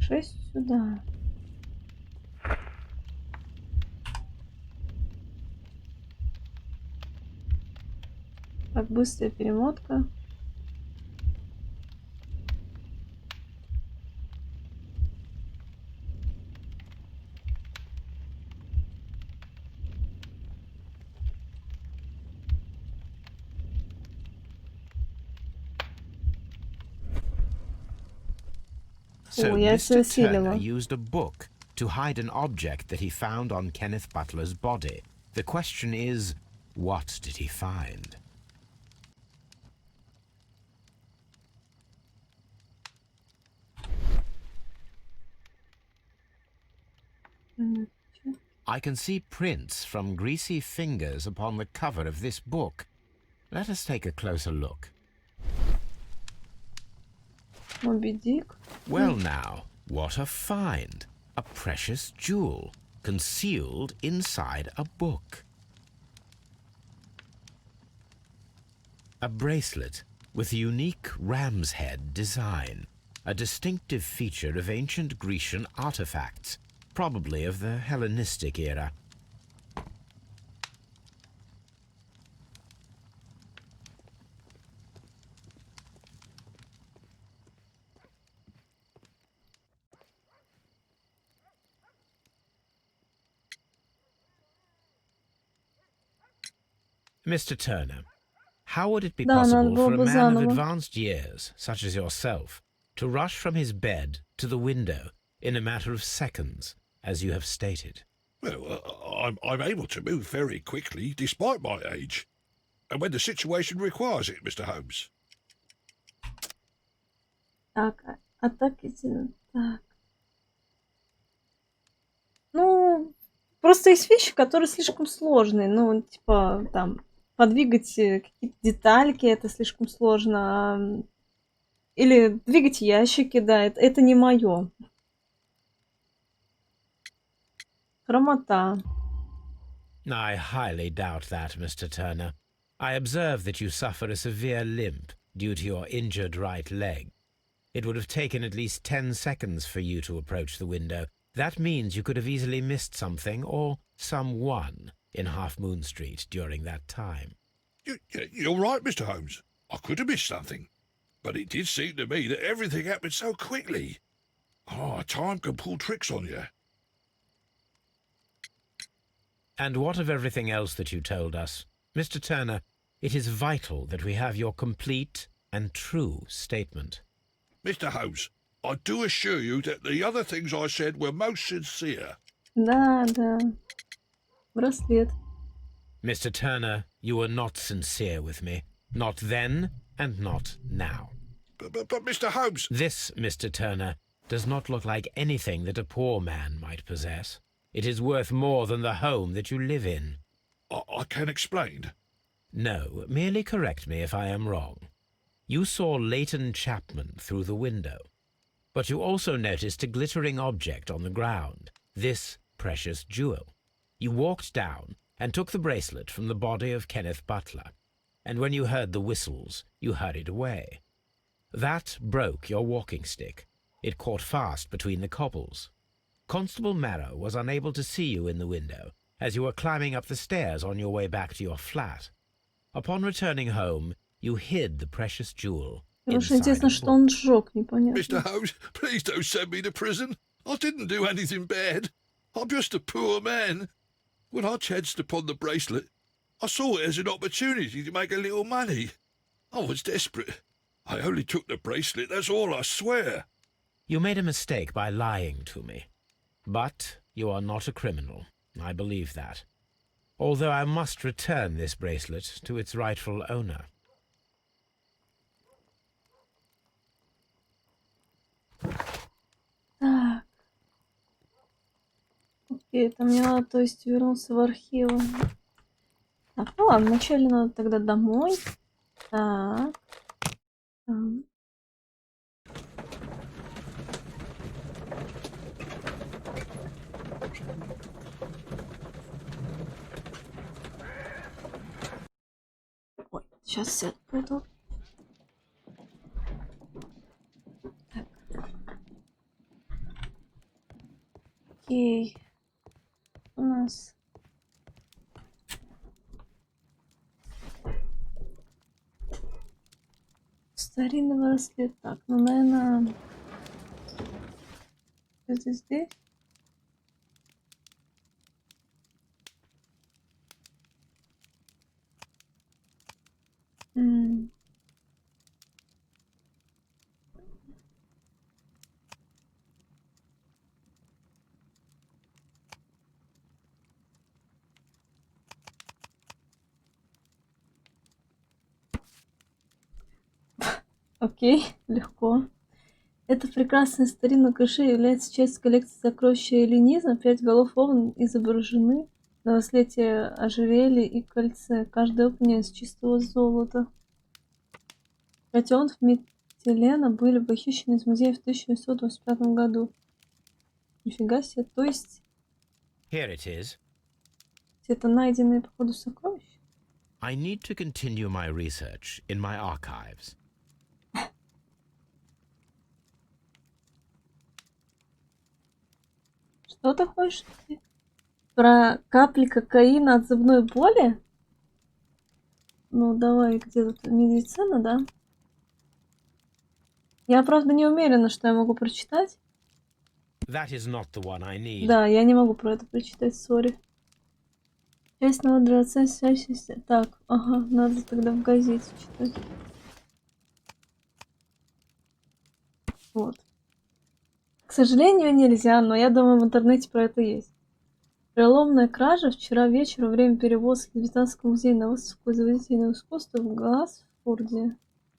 6 сюда. Так, быстрая перемотка. So я Mr. осилила. Turner used a book to hide an object that he found on Kenneth Butler's body. The question is, what did he find? I can see prints from greasy fingers upon the cover of this book. Let us take a closer look. Моби Дик. Well now, what a find! A precious jewel concealed inside a book. A bracelet with a unique ram's head design, a distinctive feature of ancient Grecian artifacts, probably of the Hellenistic era. Mr. Turner, how would it be Да, надо possible было for a бы man of заново. advanced years, such as yourself, to rush from his bed to the window in a matter of seconds, as you have stated? Well, I'm able to move very quickly, despite my age. And when the situation requires it, Mr. Holmes. Так, атаки. Так. Ну, просто есть вещи, которые слишком сложные. Ну, типа, там, подвигать какие-то детальки, это слишком сложно. Или двигать ящики, да, это не мое. Хромота. I highly doubt that, Mr. Turner. I observe that you suffer a severe limp due to your injured right leg. It would have taken at least 10 seconds for you to approach the window. That means you could have easily missed something or someone in Half Moon Street during that time. You're right, Mr. Holmes. I could have missed something. But it did seem to me that everything happened so quickly. Oh, time can pull tricks on you. And what of everything else that you told us? Mr. Turner, it is vital that we have your complete and true statement. Mr. Holmes, I do assure you that the other things I said were most sincere. Да, да. Браслет. Mr. Turner, you were not sincere with me. Not then and not now. But Mr. Holmes... This, Mr. Turner, does not look like anything that a poor man might possess. It is worth more than the home that you live in. I can explain. No, merely correct me if I am wrong. You saw Leighton Chapman through the window, but you also noticed a glittering object on the ground, this precious jewel. You walked down and took the bracelet from the body of Kenneth Butler, and when you heard the whistles, you hurried away. That broke your walking stick. It caught fast between the cobbles. Constable Marrow was unable to see you in the window, as you were climbing up the stairs on your way back to your flat. Upon returning home, you hid the precious jewel Очень inside интересно, a что book. он сжег, непонятно. Mr. Holmes, please don't send me to prison. I didn't do anything bad. I'm just a poor man. When I chanced upon the bracelet, I saw it as an opportunity to make a little money. I was desperate. I only took the bracelet, that's all, I swear. You made a mistake by lying to me. But you are not a criminal. I believe that. Although I must return this bracelet to its rightful owner. Окей, это мне надо, то есть, вернуться в архивы. Так, ну ладно, вначале надо тогда домой. Так. Там. Ой, сейчас все пойдут. Так. Окей. У нас... Старинный браслет. Так, ну, наверное... Это здесь? Окей, легко. Эта прекрасная старинная крыша является частью коллекции сокровища эллинизма. 5 голов овен изображены на браслете, ожерелье и кольце. Каждая опня из чистого золота. 5 овен Митилена были похищены из музея в 1885 году. Нифига себе. То есть Here it is. это найденные, походу, сокровища? I need to continue my research in my archives. Что ты хочешь? Про капли кокаина от зубной боли? Ну, давай, где тут медицина, да? Я, правда, не уверена, что я могу прочитать. That is not the one I need. Да, я не могу про это прочитать, сори. Часть нового драгоценности. Так, ага, надо тогда в газете читать. Вот. К сожалению, нельзя, но я думаю, в интернете про это есть. Переломная кража. Вчера вечером во время перевозки из Британского музея на выставку изобретательного искусства в Гласфорде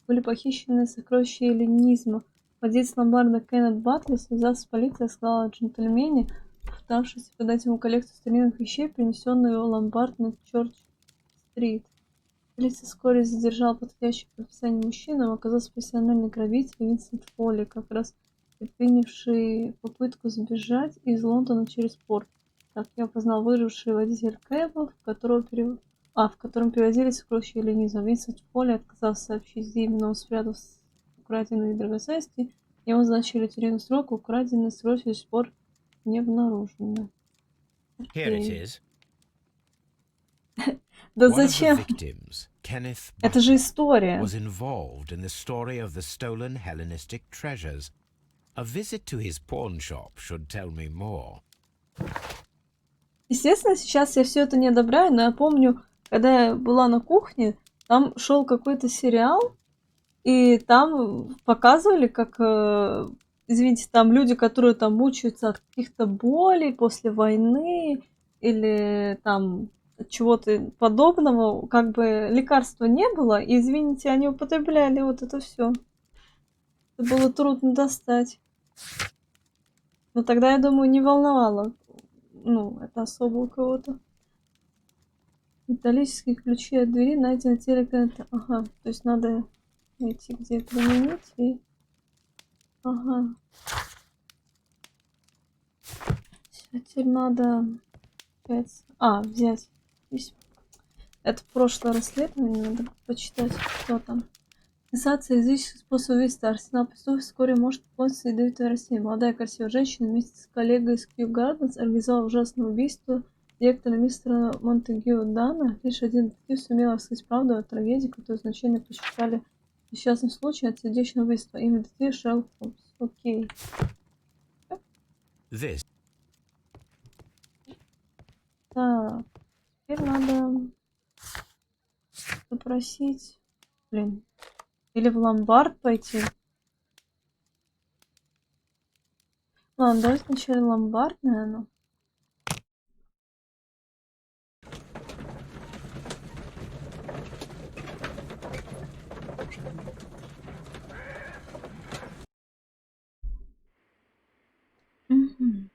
были похищены сокровища эллинизма. Владелец ломбарда Кеннет Батлер, связавшись с полицией, сказал о джентльмене, пытавшись продать ему коллекцию старинных вещей, принесенную его ломбард на Чёрч-стрит. Полиция вскоре задержала подходящего по описанию мужчину, оказался профессиональный грабитель Винсент Фолли, как раз предпринявший попытку сбежать из Лондона через порт. Так, я познал выживший водитель Кэба, в котором перевозили сокровища эллинизма. Винсент Фолли отказался сообщить, где именно он спрятал украденные драгоценности. Ему назначили тюремный срок, украденные сокровища до сих пор не обнаружены. Here it is. Да One of the зачем? victims, Kenneth Это же Butler, история. was involved in the story of the stolen Hellenistic treasures. A visit to his pawn shop should tell me more. Естественно, сейчас я все это не одобряю, но я помню, когда я была на кухне, там шел какой-то сериал, и там показывали, как, извините, там люди, которые там мучаются от каких-то болей после войны или там от чего-то подобного, как бы лекарства не было, и, извините, они употребляли вот это все. Это было трудно достать. Но тогда, я думаю, не волновало. Ну, это особо у кого-то. Металлические ключи от двери найдены в теле клиента. Ага, то есть надо найти, где применить и... Ага. Теперь надо опять... взять письма. Это прошлое расследование, надо почитать, что там. Сенсация языческих способов вести арсенал преступности вскоре может пополниться ядовитое растение. Молодая красивая женщина вместе с коллегой из Кью Гарденс организовала ужасное убийство директора мистера Монтегю Дана. Лишь один детектив сумел рассказать правду о трагедии, которую изначально посчитали несчастным случаем от сердечного убийства. Имя детектива Шерлок Холмс. Окей. This. Так, теперь надо попросить... Блин. Или в ломбард пойти. Ладно, давайте сначала ломбард, наверное. Угу.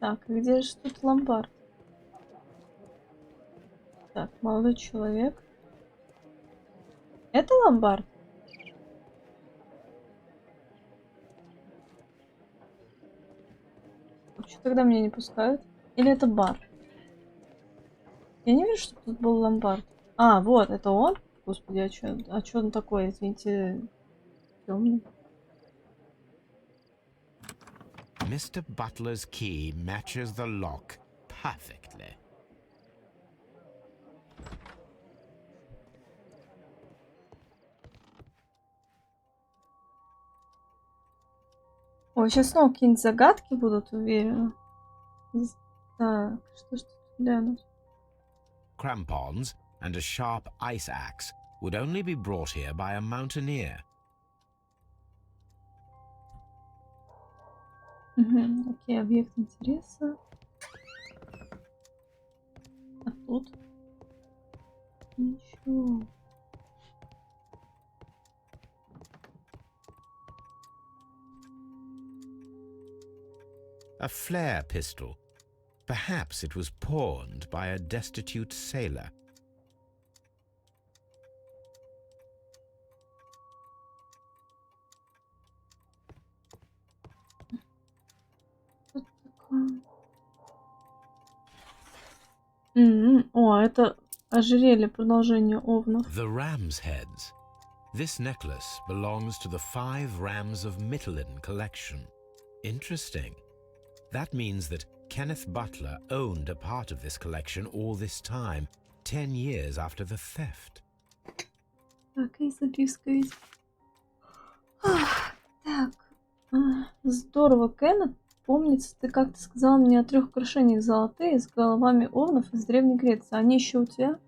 Так, где же тут ломбард? Так, молодой человек. Это ломбард? Почему тогда меня не пускают? Или это бар? Я не вижу, что тут был ломбард. А, вот, это он? Господи, а чё он такой, извините, темный? Mr. Butler's key matches the lock perfectly. Ой, сейчас снова какие-нибудь загадки будут, уверена. Так, что ж тут глянуть? Crampons and a sharp ice axe would only be brought here by a mountaineer. Угу, окей, объект интереса. А тут? Ничего. A flare pistol. Perhaps it was pawned by a destitute sailor. Что такое? О, это ожерелье, продолжение овнов. The ram's heads. This necklace belongs to the 5 rams of Mittelin collection. Interesting. That means that Kenneth Butler owned a part of this collection all this time, 10 years after the theft. Так, и записка есть. Так, здорово, Кеннет. Помнится, ты как-то сказал мне о 3 украшениях золотые с головами овнов из Древней Греции. Они еще у тебя?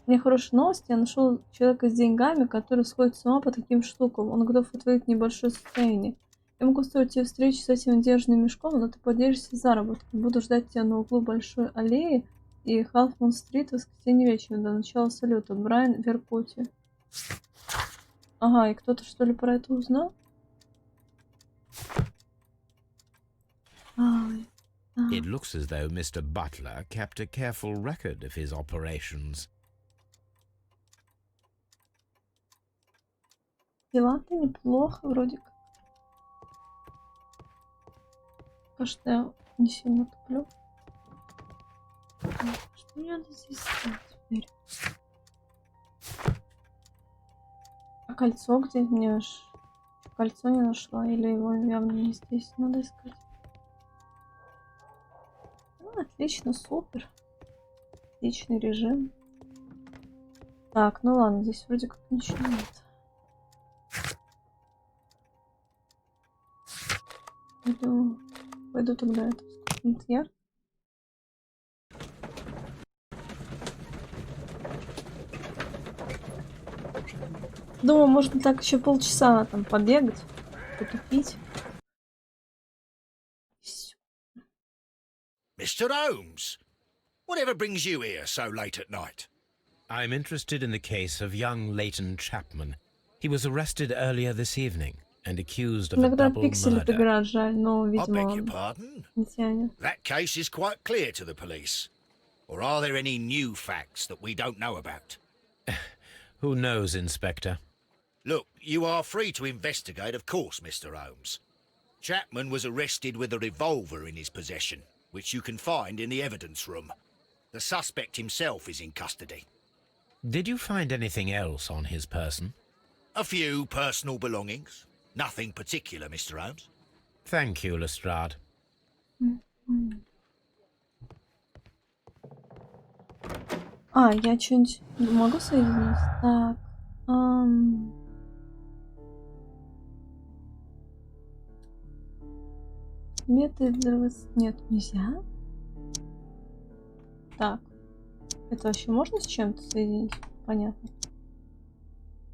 У меня хорошие новости. Я нашел человека с деньгами, который сходит с ума по таким штукам. Он готов утворить небольшое состояние. Я могу устроить тебе встречу с этим денежным мешком, но ты поделишься заработком. Буду ждать тебя на углу Большой аллеи и Халфмун-стрит в воскресенье вечером до начала салюта. Брайан Верпоти. Ага, и кто-то что ли про это узнал? Ай. It looks as though Mr. Butler kept a careful record of his operations. Дела-то неплохо вроде как. Пока что я не сильно туплю. Что мне надо здесь сделать теперь? А кольцо где? Мне аж кольцо не нашла. Или его явно не здесь надо искать. Ну, отлично, супер. Отличный режим. Так, ну ладно, здесь вроде как ничего нет. Пойду тогда это вскрыть я. Думаю, можно так еще полчаса там побегать, потупить. Mr. Holmes, whatever brings you here so late at night? I'm interested in the case of young Leighton Chapman. He was arrested earlier this evening and accused of a Иногда double пиксели murder. играть жаль, но, I видимо, beg your он pardon? не тянет. That case is quite clear to the police. Or are there any new facts that we don't know about? Who knows, Inspector? Look, you are free to investigate, of course, Mr. Holmes. Chapman was arrested with a revolver in his possession, which you can find in the evidence room. The suspect himself is in custody. Did you find anything else on his person? A few personal belongings. Nothing particular, Mr. Holmes. Thank you, Lestrade. А, я что-нибудь могу соединить? Так. Методы... Нет, нельзя. Так. Это вообще можно с чем-то соединить? Понятно.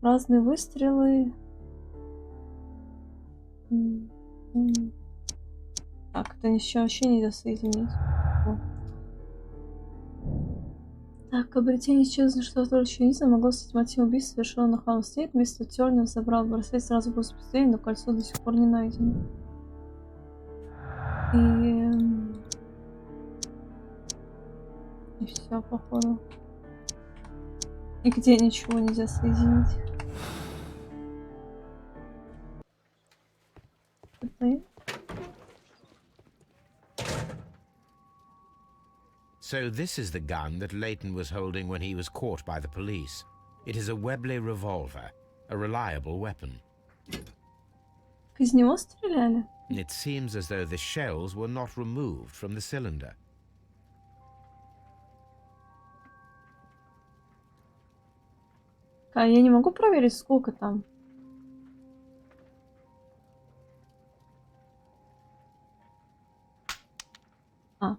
Разные выстрелы. Так, это еще вообще нельзя соединить. О. Так, обретение исчезнувшего что-то ученица могло стать мотивом убийства, совершенного на Холмс-стрит. Мистер Тернер забрал браслет сразу после преступления, но кольцо до сих пор не найдено. И... И все, походу. Нигде ничего нельзя соединить. Это... So this is the gun that Leighton was holding when he was caught by the police. It is a Webley revolver, a reliable weapon. Из него стреляли? It seems as though the shells were not removed from the cylinder. А я не могу проверить, сколько там? А.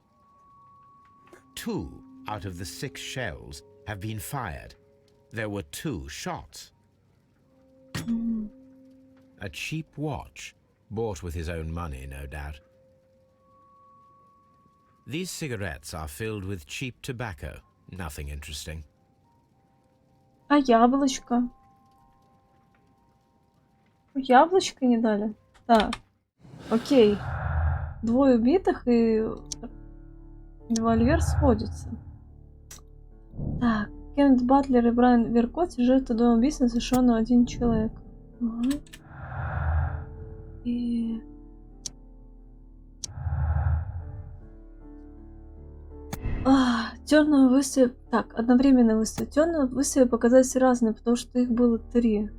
2 out of the 6 shells have been fired. There were 2 shots. A cheap watch, bought with his own money, no doubt. These cigarettes are filled with cheap tobacco. Nothing interesting. А яблочко? Яблочко не дали? Так. Окей. 2 убитых и револьвер сходится. Так. Кеннет Батлер и Брайан Веркотти жертвы дома убийства, совершенного 1 человек. Ага. И... Темного выставе... Так, одновременно выставе. Темного выставе показались разные, потому что их было 3.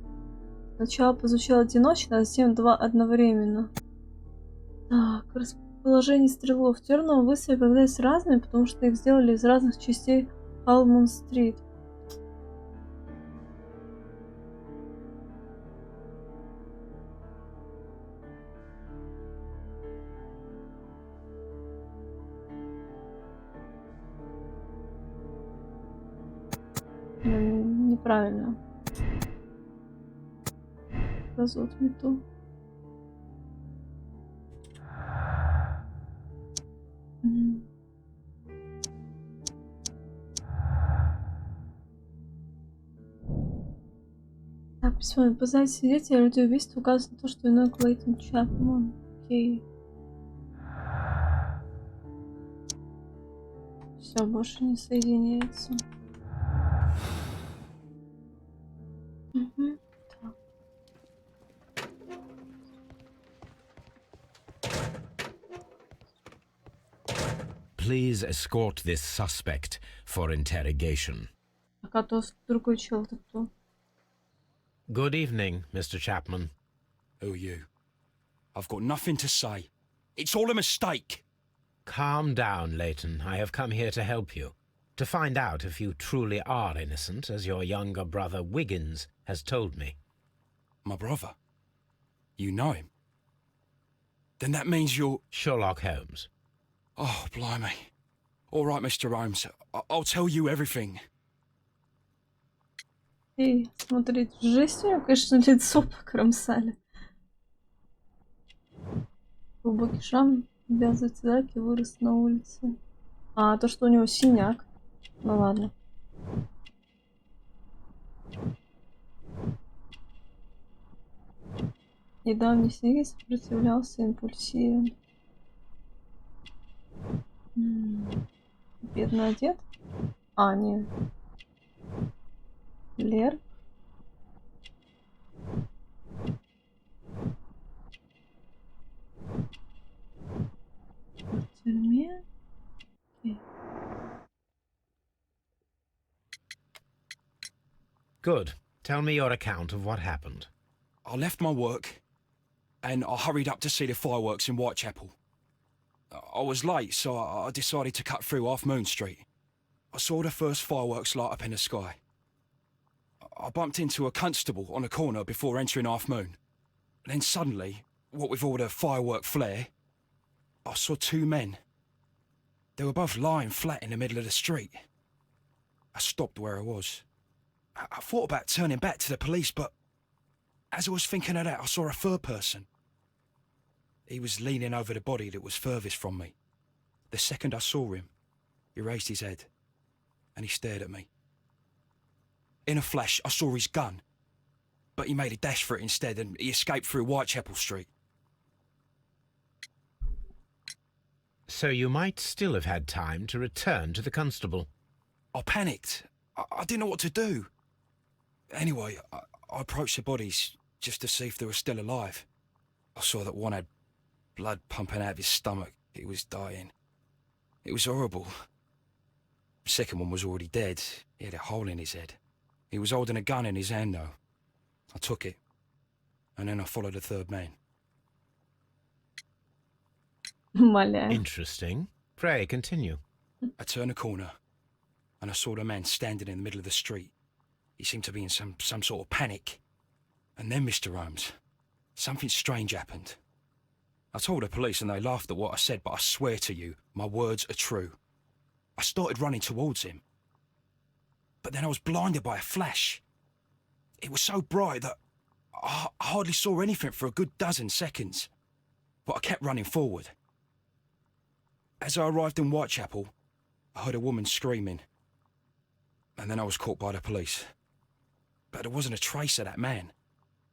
Сначала позвучало одиночно, а затем 2 одновременно. Так, расположение стрелов. Темного выставе показались разные, потому что их сделали из разных частей Холмс-стрит. Неправильно. Разот мету. Так, письмо. По знаете свидетеля ради убийства указано то, что виной Клейтон Чапман. Окей. Все, больше не соединяется. Угу. Так. Please escort this suspect for interrogation. А то другой чел, это кто? Good evening, Mr. Chapman. Who are you? I've got nothing to say. It's all a mistake. Calm down, Leighton. I have come here to help you. To find out if you truly are innocent, as your younger brother Wiggins has told me. My brother? You know him? Then that means you're... Sherlock Holmes. Oh, blimey. All right, Mr. Holmes. I'll tell you everything. Эй, смотрите, жесть у него, конечно, лицо покромсали. Глубокий шрам, вязать драки, вырос на улице. А, то, что у него синяк. Ну ладно. Недавний снег сопротивлялся импульсивен. Бедно одет? А, нет. Лер? В тюрьме? Окей. Good. Tell me your account of what happened. I left my work and I hurried up to see the fireworks in Whitechapel. I was late, so I decided to cut through Half Moon Street. I saw the first fireworks light up in the sky. I bumped into a constable on a corner before entering Half Moon. Then suddenly, what with all the firework flare, I saw 2 men. They were both lying flat in the middle of the street. I stopped where I was. I thought about turning back to the police, but as I was thinking of that, I saw a third person. He was leaning over the body that was furthest from me. The second I saw him, he raised his head and he stared at me. In a flash, I saw his gun, but he made a dash for it instead and he escaped through Whitechapel Street. So you might still have had time to return to the constable. I panicked. I didn't know what to do. Anyway, I approached the bodies just to see if they were still alive. I saw that one had blood pumping out of his stomach. He was dying. It was horrible. The second one was already dead. He had a hole in his head. He was holding a gun in his hand, though. I took it, and then I followed the third man. Умоляю. Interesting. Pray, continue. I turned a corner, and I saw the man standing in the middle of the street. He seemed to be in some sort of panic. And then, Mr. Holmes, something strange happened. I told the police and they laughed at what I said, but I swear to you, my words are true. I started running towards him. But then I was blinded by a flash. It was so bright that I hardly saw anything for a good dozen seconds. But I kept running forward. As I arrived in Whitechapel, I heard a woman screaming. And then I was caught by the police. But there wasn't a trace of that man.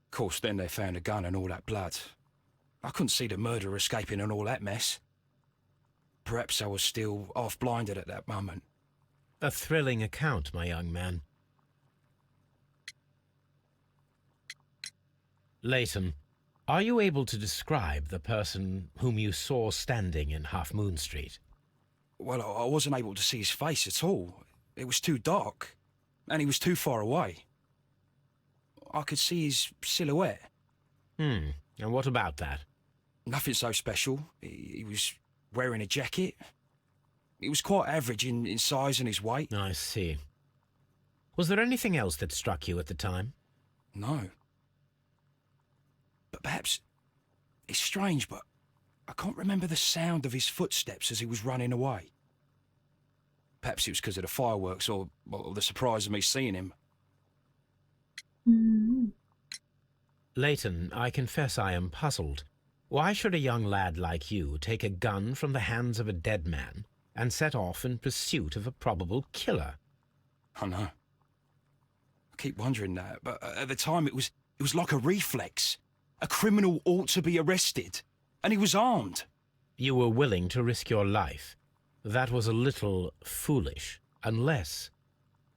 Of course, then they found a gun and all that blood. I couldn't see the murderer escaping and all that mess. Perhaps I was still half-blinded at that moment. A thrilling account, my young man. Leighton, are you able to describe the person whom you saw standing in Half Moon Street? Well, I wasn't able to see his face at all. It was too dark, and he was too far away. I could see his silhouette. And what about that? Nothing so special. He was wearing a jacket. He was quite average in size and his weight. I see. Was there anything else that struck you at the time? No. But perhaps it's strange, but I can't remember the sound of his footsteps as he was running away. Perhaps it was because of the fireworks or the surprise of me seeing him. Leighton, I confess I am puzzled. Why should a young lad like you take a gun from the hands of a dead man and set off in pursuit of a probable killer? I know. I keep wondering that, but at the time it was like a reflex. A criminal ought to be arrested, and he was armed. You were willing to risk your life. That was a little foolish, unless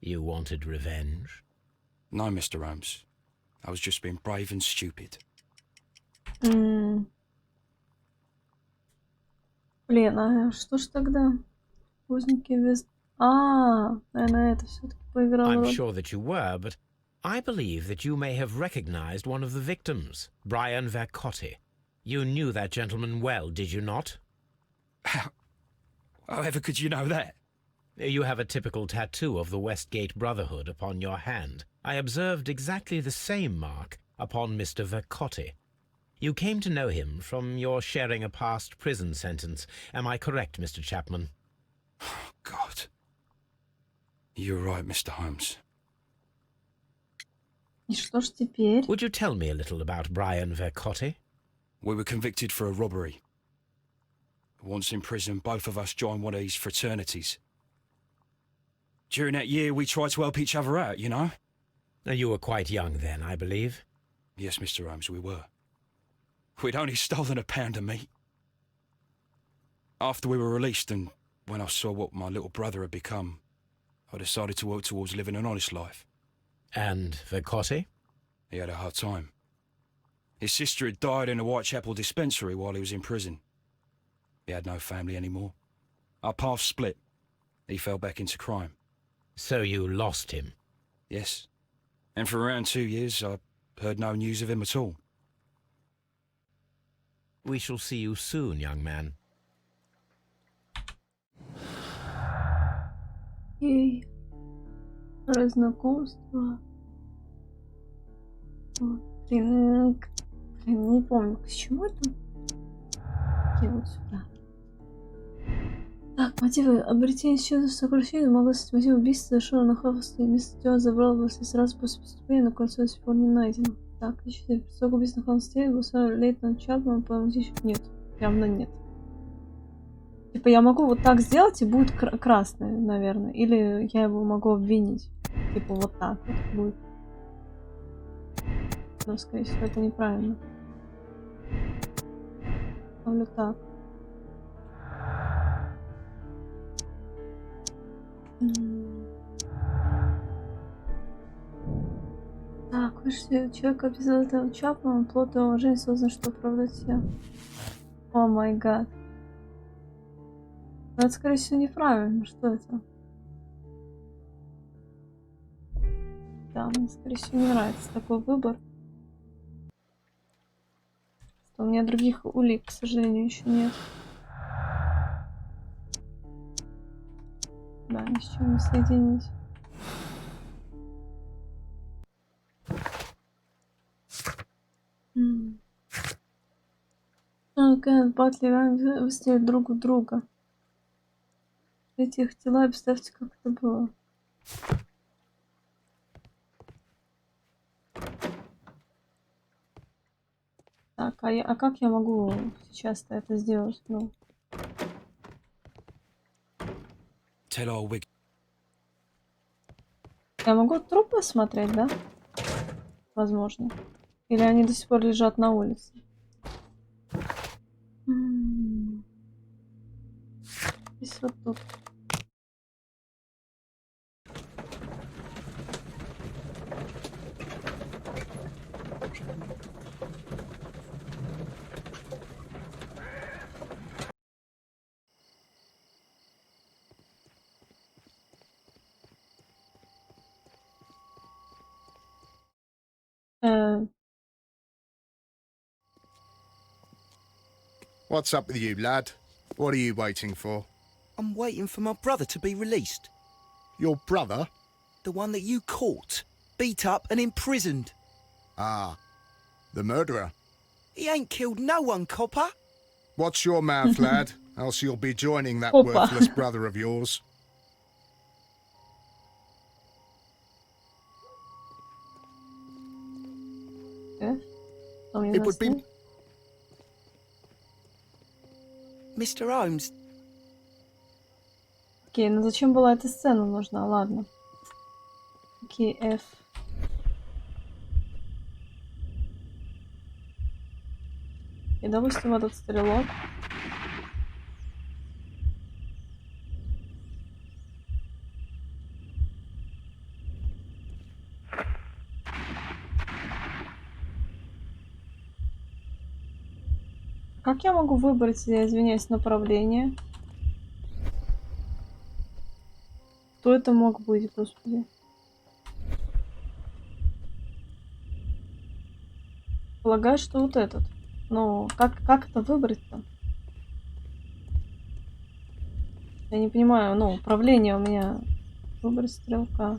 you wanted revenge. No, Mr. Holmes. I was just being brave and stupid. Блин, а что ж тогда? Узники без... наверное, это все-таки поиграло I'm роль. sure that you were, but I believe that you may have recognized one of the victims, Brian Vercotti. You knew that gentleman well, did you not? However could you know that? You have a typical tattoo of the Westgate Brotherhood upon your hand. I observed exactly the same mark upon Mr. Vercotti. You came to know him from your sharing a past prison sentence. Am I correct, Mr. Chapman? Oh, God. You're right, Mr. Holmes. И что ж теперь? Would you tell me a little about Brian Vercotti? We were convicted for a robbery. Once in prison, both of us joined one of these fraternities. During that year, we tried to help each other out, you know? You were quite young then, I believe. Yes, Mr. Holmes, we were. We'd only stolen a pound of meat. After we were released, and when I saw what my little brother had become, I decided to work towards living an honest life. And Vercotti? He had a hard time. His sister had died in a Whitechapel dispensary while he was in prison. He had no family anymore. Our paths split. He fell back into crime. So you lost him? Yes. And for around 2 years, I heard no news of him at all. We shall see you soon, young man. Окей. Знакомство. Блин, не помню, к чему это. Окей, вот сюда. Так, мотивы. Обретение счета сокращения могло стать мотивом убийства, совершенного на Хаффовстве. Место тела забралось сразу после преступления, но кольцо до сих пор не найдено. Так, ищите преступление убийства на Хаффовстве, голосовали Лейтенант Чапман, по мотиву нет. Явно нет. Типа я могу вот так сделать, и будет красный, наверное. Или я его могу обвинить. Типа вот так вот будет. Но, скорее всего, это неправильно. Ставлю так. Так, выше человек обязательно Чапман, плод и уважение создан, что оправдать всех. О май гад. Но это, скорее всего, неправильно. Что это? Да, мне, скорее всего, не нравится такой выбор. У меня других улик, к сожалению, еще нет. Да, ни с чем не соединить. Батли выставить друг у друга. Эти их тела, представьте, как это было. Так, а как я могу сейчас-то это сделать? Ну. Я могу труп посмотреть, да? Возможно. Или они до сих пор лежат на улице? Здесь вот тут. What's up with you, lad? What are you waiting for? I'm waiting for my brother to be released. Your brother? The one that you caught, beat up and imprisoned. Ah, the murderer. He ain't killed no one, copper. Watch your mouth, lad, else you'll be joining that Опа. worthless brother of yours. It would be... Mr. Holmes. Окей, ну зачем была эта сцена нужна? Ладно. Окей, F. И, допустим, этот стрелок. Как я могу выбрать, я извиняюсь, направление? Кто это мог быть, господи? Полагаю, что вот этот. Но как это выбрать-то? Я не понимаю, ну, управление у меня. Выбрать стрелка.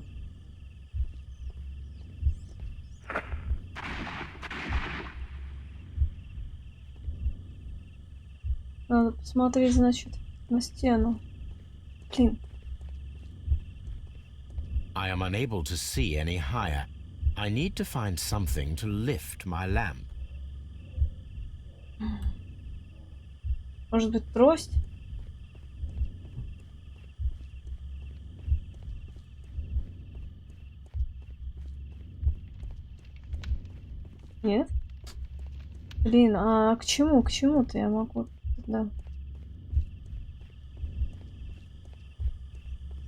Надо посмотреть, значит, на стену. Блин. I am unable to see any higher. I need to find something to lift my lamp. Может быть, трость? Нет? Блин, а к чему? К чему-то я могу? Да.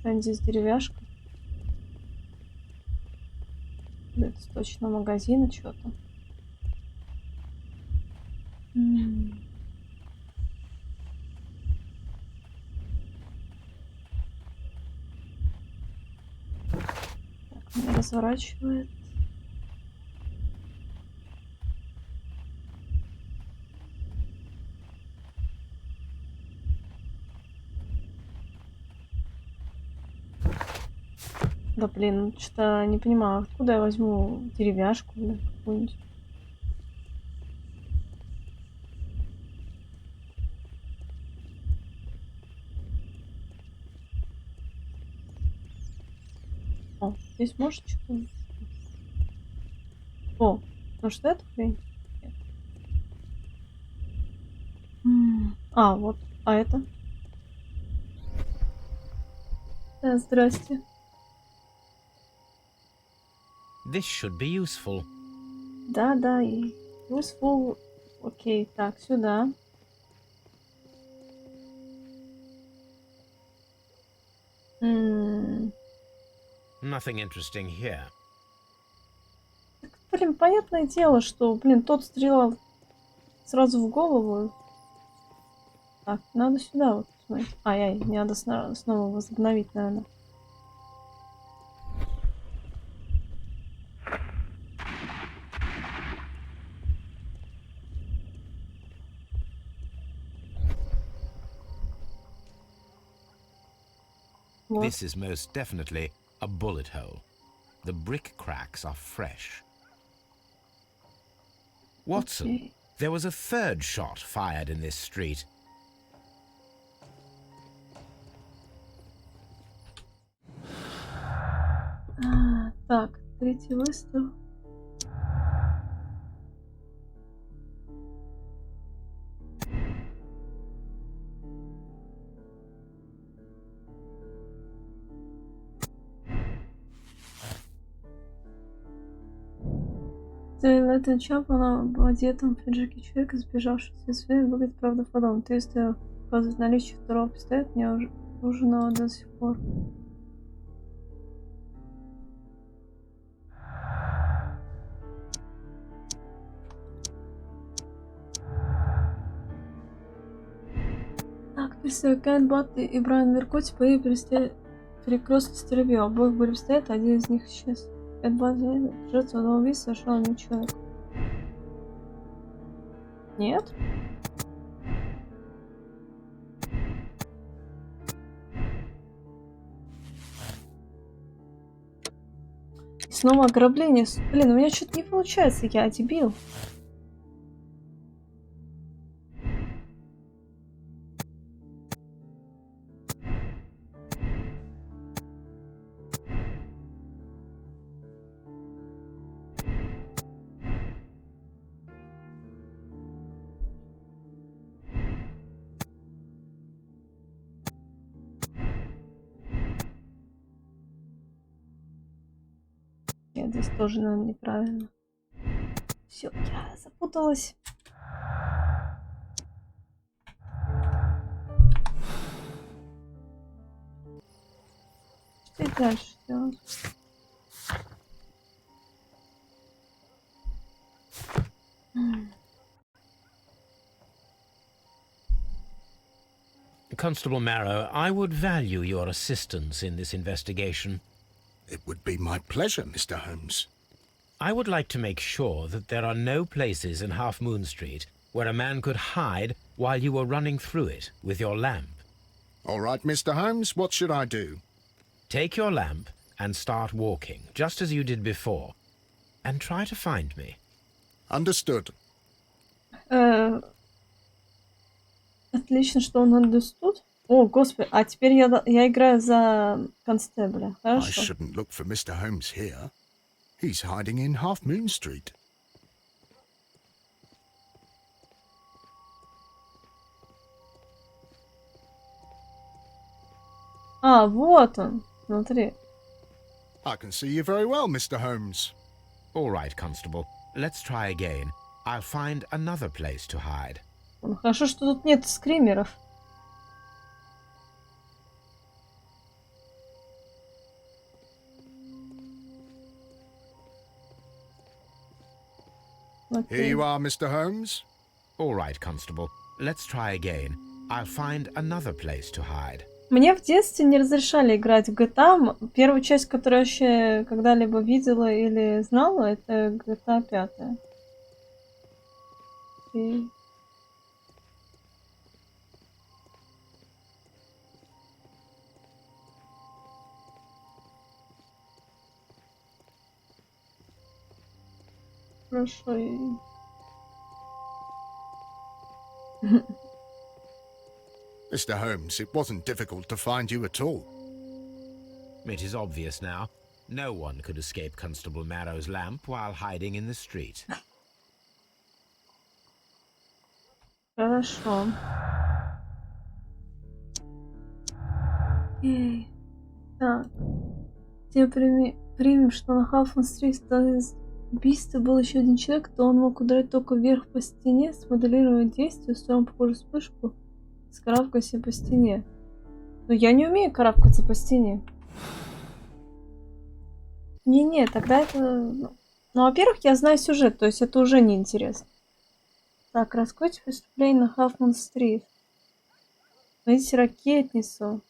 Там здесь деревяшка. Это точно магазин, что-то. Так, меня разворачивает. Да блин, что-то не понимаю, откуда я возьму деревяшку, блин, какую-нибудь. О, здесь может что-то... О, ну что это хрень? Нет. А, вот, а это? Да, здрасте. This should be useful. Да, и useful. Окей, так, сюда. Nothing interesting here. Блин, понятное дело, что, блин, тот стрелял сразу в голову. Так, надо сюда вот посмотреть. Ай-яй, мне надо снова возобновить, наверное. Вот. This is most definitely a bullet hole. The brick cracks are fresh. Watson, Okay. there was a third shot fired in this street. Так, третий выстрел. Лейтенант Чапмана в одетом в пиджаке человека, сбежавшего из сферы, выглядит правдоподобно. Тесты показывают наличие второго пистолета, мне уже нужного до сих пор. Так, представь, Кайн Батт и Брайан Меркоти по перекрестной стрельбе. Обоих были пистолеты, один из них исчез. Это жертва одного убийства совершила не человек. Нет? И снова ограбление. Блин, у меня что-то не получается, я дебил. Здесь тоже, наверное, неправильно. Все, я запуталась. Что и дальше делать? Constable Marrow, I would value your assistance in this investigation. It would be my pleasure, Mr. Holmes. I would like to make sure that there are no places in Half Moon Street where a man could hide while you were running through it with your lamp. All right, Mr. Holmes, what should I do? Take your lamp and start walking, just as you did before, and try to find me. Understood. Отлично, что он understood. О, господи, а теперь я играю за констебля. I Хорошо. shouldn't look for Mr. Holmes here. He's hiding in Half Moon Street. А, вот он. Смотри. I can see you very well, Mr. Holmes. All right, Constable. Let's try again. I'll find another place to hide. Хорошо, что тут нет скримеров. Here you are, Mr. Holmes. All right, Constable. Let's try again. I'll find another place to hide. Мне в детстве не разрешали играть в GTA. Первую часть, которую я вообще когда-либо видела или знала, это GTA 5. И... Хорошо. Mr. Holmes, it wasn't difficult to find you at all. It is obvious now. No one could escape Constable Marrow's lamp while hiding in the street. Хорошо. Окей. Так. Тебе примем, что на Халфон-стрит убийства был еще один человек, то он мог ударить только вверх по стене, смоделировать действие, устроим похожую вспышку, скарабкайся по стене. Но я не умею карабкаться по стене. Не-не, тогда это... Ну, во-первых, я знаю сюжет, то есть это уже неинтересно. Так, раскройте преступление на Хафман-стрит. Найдите ракетницу.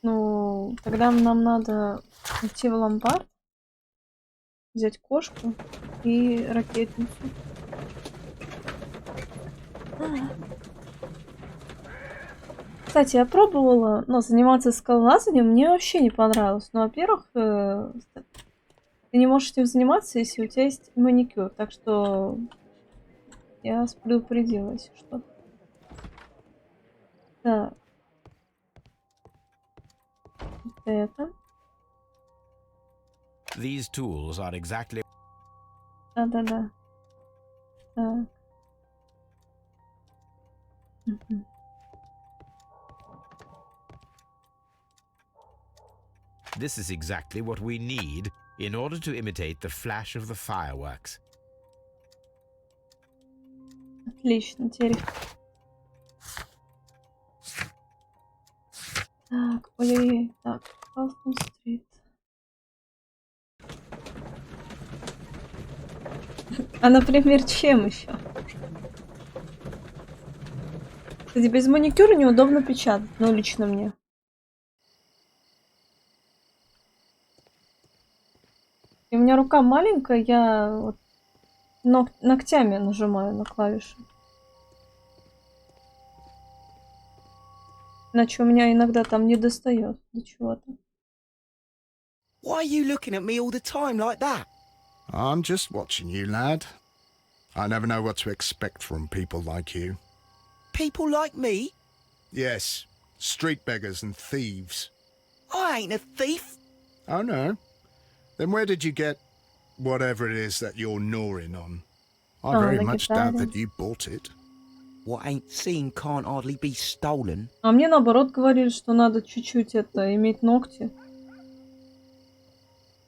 Ну, тогда нам надо идти в ломбард, взять кошку и ракетницу. Кстати, я пробовала, заниматься скалолазанием, мне вообще не понравилось. Ну, во-первых, ты не можешь этим заниматься, если у тебя есть маникюр. Так что я предупредила, если что. Так. Вот это. These tools are exactly... Да-да-да. Так. Мгм. This is exactly what we need in order to imitate the flash of the fireworks. Отлично, теперь. Так, ой-ой-ой. Так, Халфман-стрит. А, например, чем еще? Кстати, без маникюра неудобно печатать, ну, лично мне. И у меня рука маленькая, я вот ногтями нажимаю на клавиши. Иначе у меня иногда там не достает до чего-то. Why are you looking at me all the time like that? I'm just watching you, lad. I never know what to expect from people like you. People like me? Yes, street beggars and thieves. I ain't a thief. Oh, no? Then where did you get whatever it is that you're gnawing on? I А, very на much doubt гитаре. that you bought it. What ain't seen can't hardly be stolen. А мне наоборот говорили, что надо чуть-чуть иметь ногти.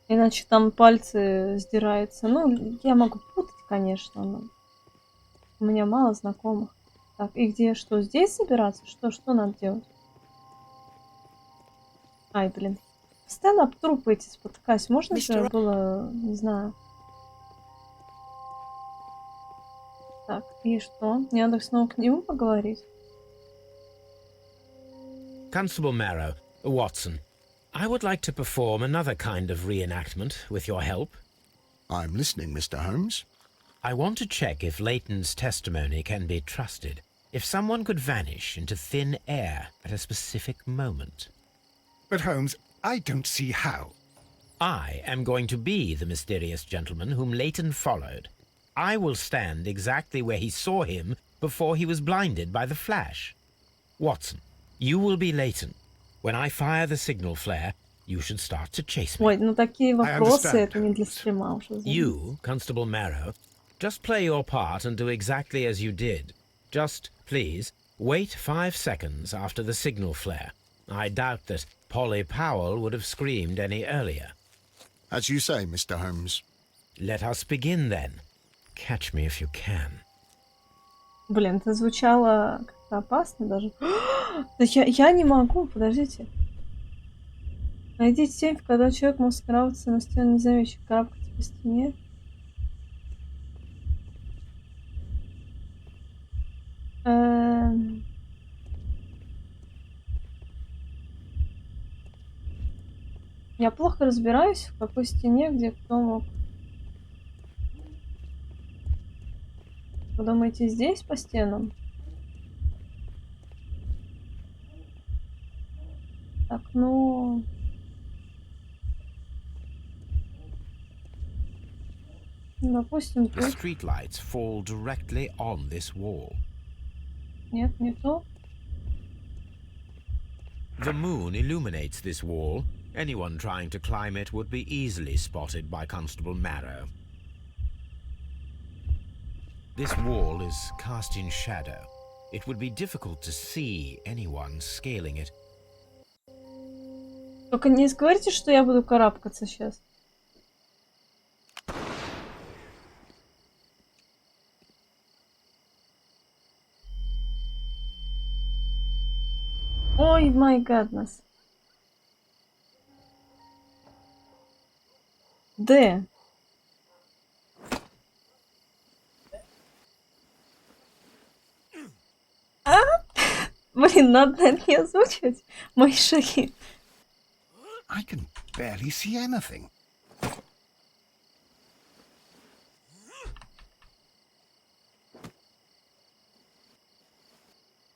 Иначе там пальцы сдираются. Ну, я могу путать, конечно, но у меня мало знакомых. Так, и где что? Здесь собираться? Что надо делать? Ай, блин. Постоянно об трупы эти спотыкаюсь. Можно же Мистер... было, не знаю. Так, и что? Мне надо снова к нему поговорить? Constable Marrow, Watson, I would like to perform another kind of reenactment with your help. I'm listening, Mr. Holmes. I want to check if Leighton's testimony can be trusted. If someone could vanish into thin air at a specific moment. But Holmes, I don't see how. I am going to be the mysterious gentleman whom Leighton followed. I will stand exactly where he saw him before he was blinded by the flash. Watson, you will be Leighton. When I fire the signal flare, you should start to chase me. Ой, ну такие вопросы, understand, это не для Holmes. стрима уже. You, Constable Marrow, just play your part and do exactly as you did. Just, please, wait 5 seconds after the signal flare. I doubt that Polly Powell would have screamed any earlier. As you say, Mr. Holmes. Let us begin then. Catch me if you can. Блин, это звучало как-то опасно даже. Да я не могу, подождите. Найдите тень, когда человек может скарабкаться на стену незамечен, карабкаться по стене. Я плохо разбираюсь, в какой стене, где кто мог. Вы думаете, здесь по стенам? Так, ну... Допустим, The тут. streetlights fall directly on this wall. Нет, не то. The moon illuminates this wall. Anyone trying to climb it would be easily spotted by Constable Marrow. This wall is cast in shadow. It would be difficult to see anyone scaling it. Только не говорите, что я буду карабкаться сейчас. Ой, my goodness. Д. А? Блин, надо, наверное, не озвучивать мои шаги. I can barely see anything.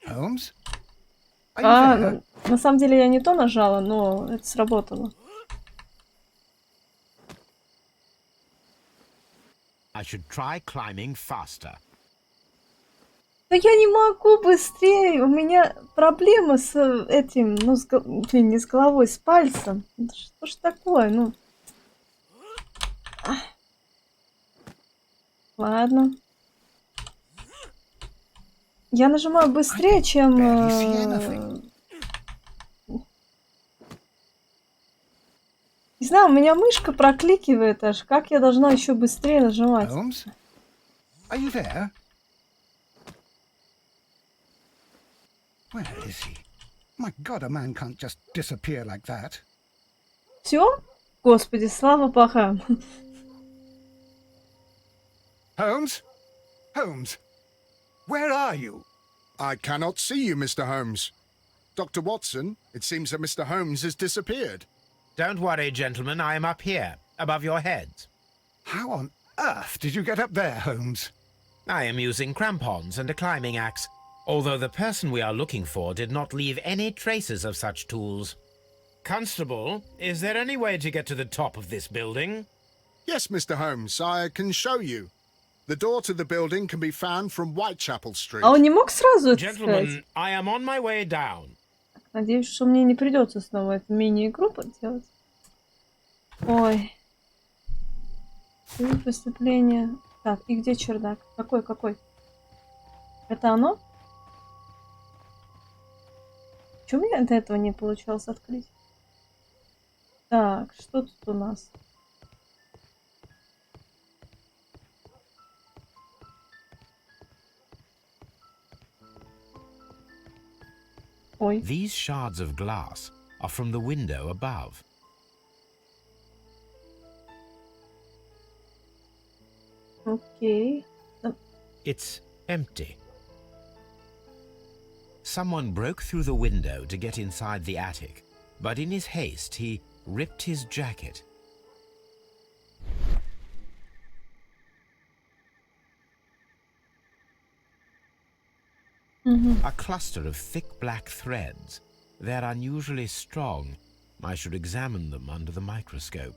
Holmes? Are you there? На самом деле я не то нажала, но это сработало. I should try climbing faster. Но я не могу быстрее, у меня проблемы с этим, ну, блин, не с головой, с пальцем. Что ж такое, ну? Ах. Ладно. Я нажимаю быстрее, чем... Не знаю, у меня мышка прокликивает аж. Как я должна еще быстрее нажимать? Holmes? Are you there? Where is he? My God, a man can't just disappear like that. Все? Господи, слава богам. Holmes? Holmes? Where are you? I cannot see you, Mr. Holmes. Dr. Watson, it seems that Mr. Holmes has disappeared. Don't worry, gentlemen, I am up here, above your heads. How on earth did you get up there, Holmes? I am using crampons and a climbing axe, although the person we are looking for did not leave any traces of such tools. Constable, is there any way to get to the top of this building? Yes, Mr. Holmes, I can show you. The door to the building can be found from Whitechapel Street. А он не мог сразу это сказать? Gentlemen, I am on my way down. Надеюсь, что мне не придется снова эту мини-игру делать. Ой. Преступление. Так, и где чердак? Какой? Это оно? Почему у меня до этого не получалось открыть? Так, что тут у нас? Ой. These shards of glass are from the window above. Окей. It's empty. Someone broke through the window to get inside the attic, but in his haste he ripped his jacket. A cluster of thick black threads. They're unusually strong. I should examine them under the microscope.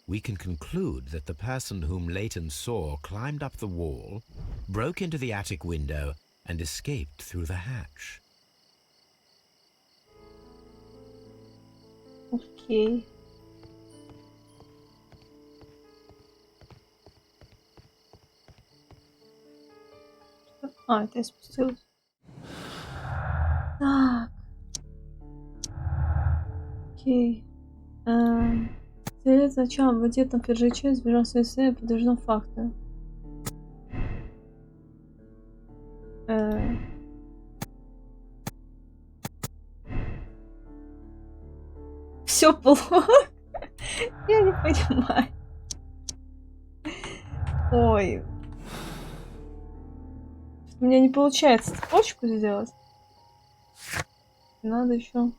We can conclude that the person whom Leighton saw climbed up the wall, broke into the attic window, and escaped through the hatch. Окей. А, это я спустилась. Так. Окей. Следует сначала в одетом фержиче избежал следствия подтвержден факты. Все плохо. Я не понимаю. Ой. У меня не получается цепочку сделать. Надо еще.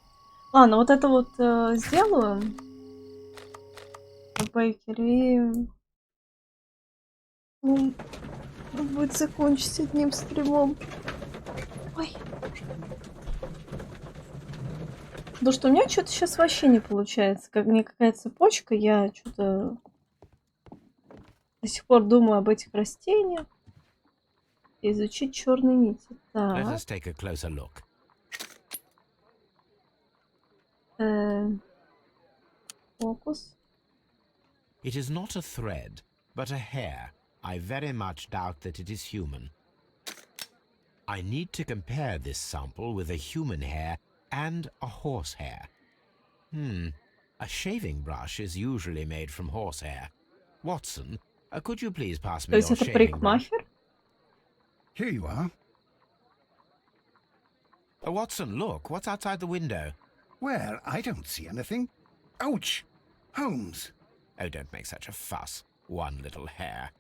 Ладно, вот это вот сделаю. Бейкер и будет закончить одним стримом. Ой. Потому что у меня что-то сейчас вообще не получается. Как мне какая цепочка, я что-то до сих пор думаю об этих растениях. Изучить черные нити. Так. Let us take a closer look. Фокус. It is not a thread, but a hair. I very much doubt that it is human. I need to compare this sample with a human hair and a horse hair. A shaving brush is usually made from horsehair. Watson, could you please pass me your shaving brush? Here you are. Watson, look, what's outside the window? Well, I don't see anything. Ouch! Holmes! Oh, don't make such a fuss. One little hair.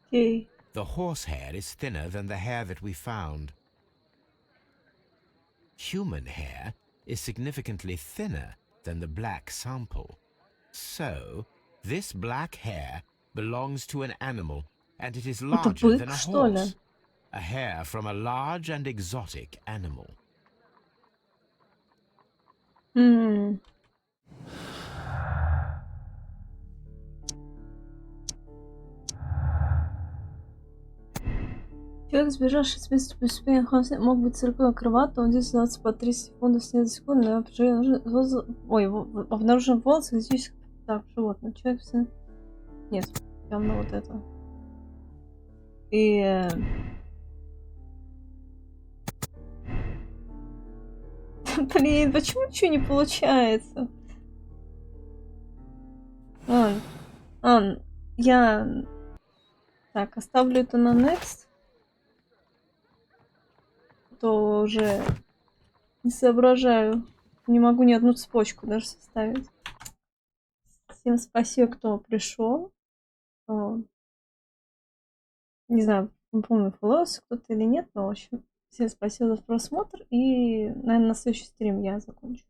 Окей. The horsehair is thinner than the hair that we found. Human hair is significantly thinner than the black sample. So, this black hair belongs to an animal, and it is Это larger than бык, a что ли? horse. A hair from a large and exotic animal. М. Человек, сбежавший с места преступления, мог быть целиком акробатом, он здесь оставаться по 30 секунд снега за секунду, но обнаружен волос экзотических животных. Человек нет, явно вот это. И блин, почему ничего не получается? Я так оставлю это на next. То уже не соображаю. Не могу ни одну цепочку даже составить. Всем спасибо, кто пришел. Не знаю, не помню, фоллоуился кто-то или нет, но в общем, всем спасибо за просмотр. И, наверное, на следующий стрим я закончу.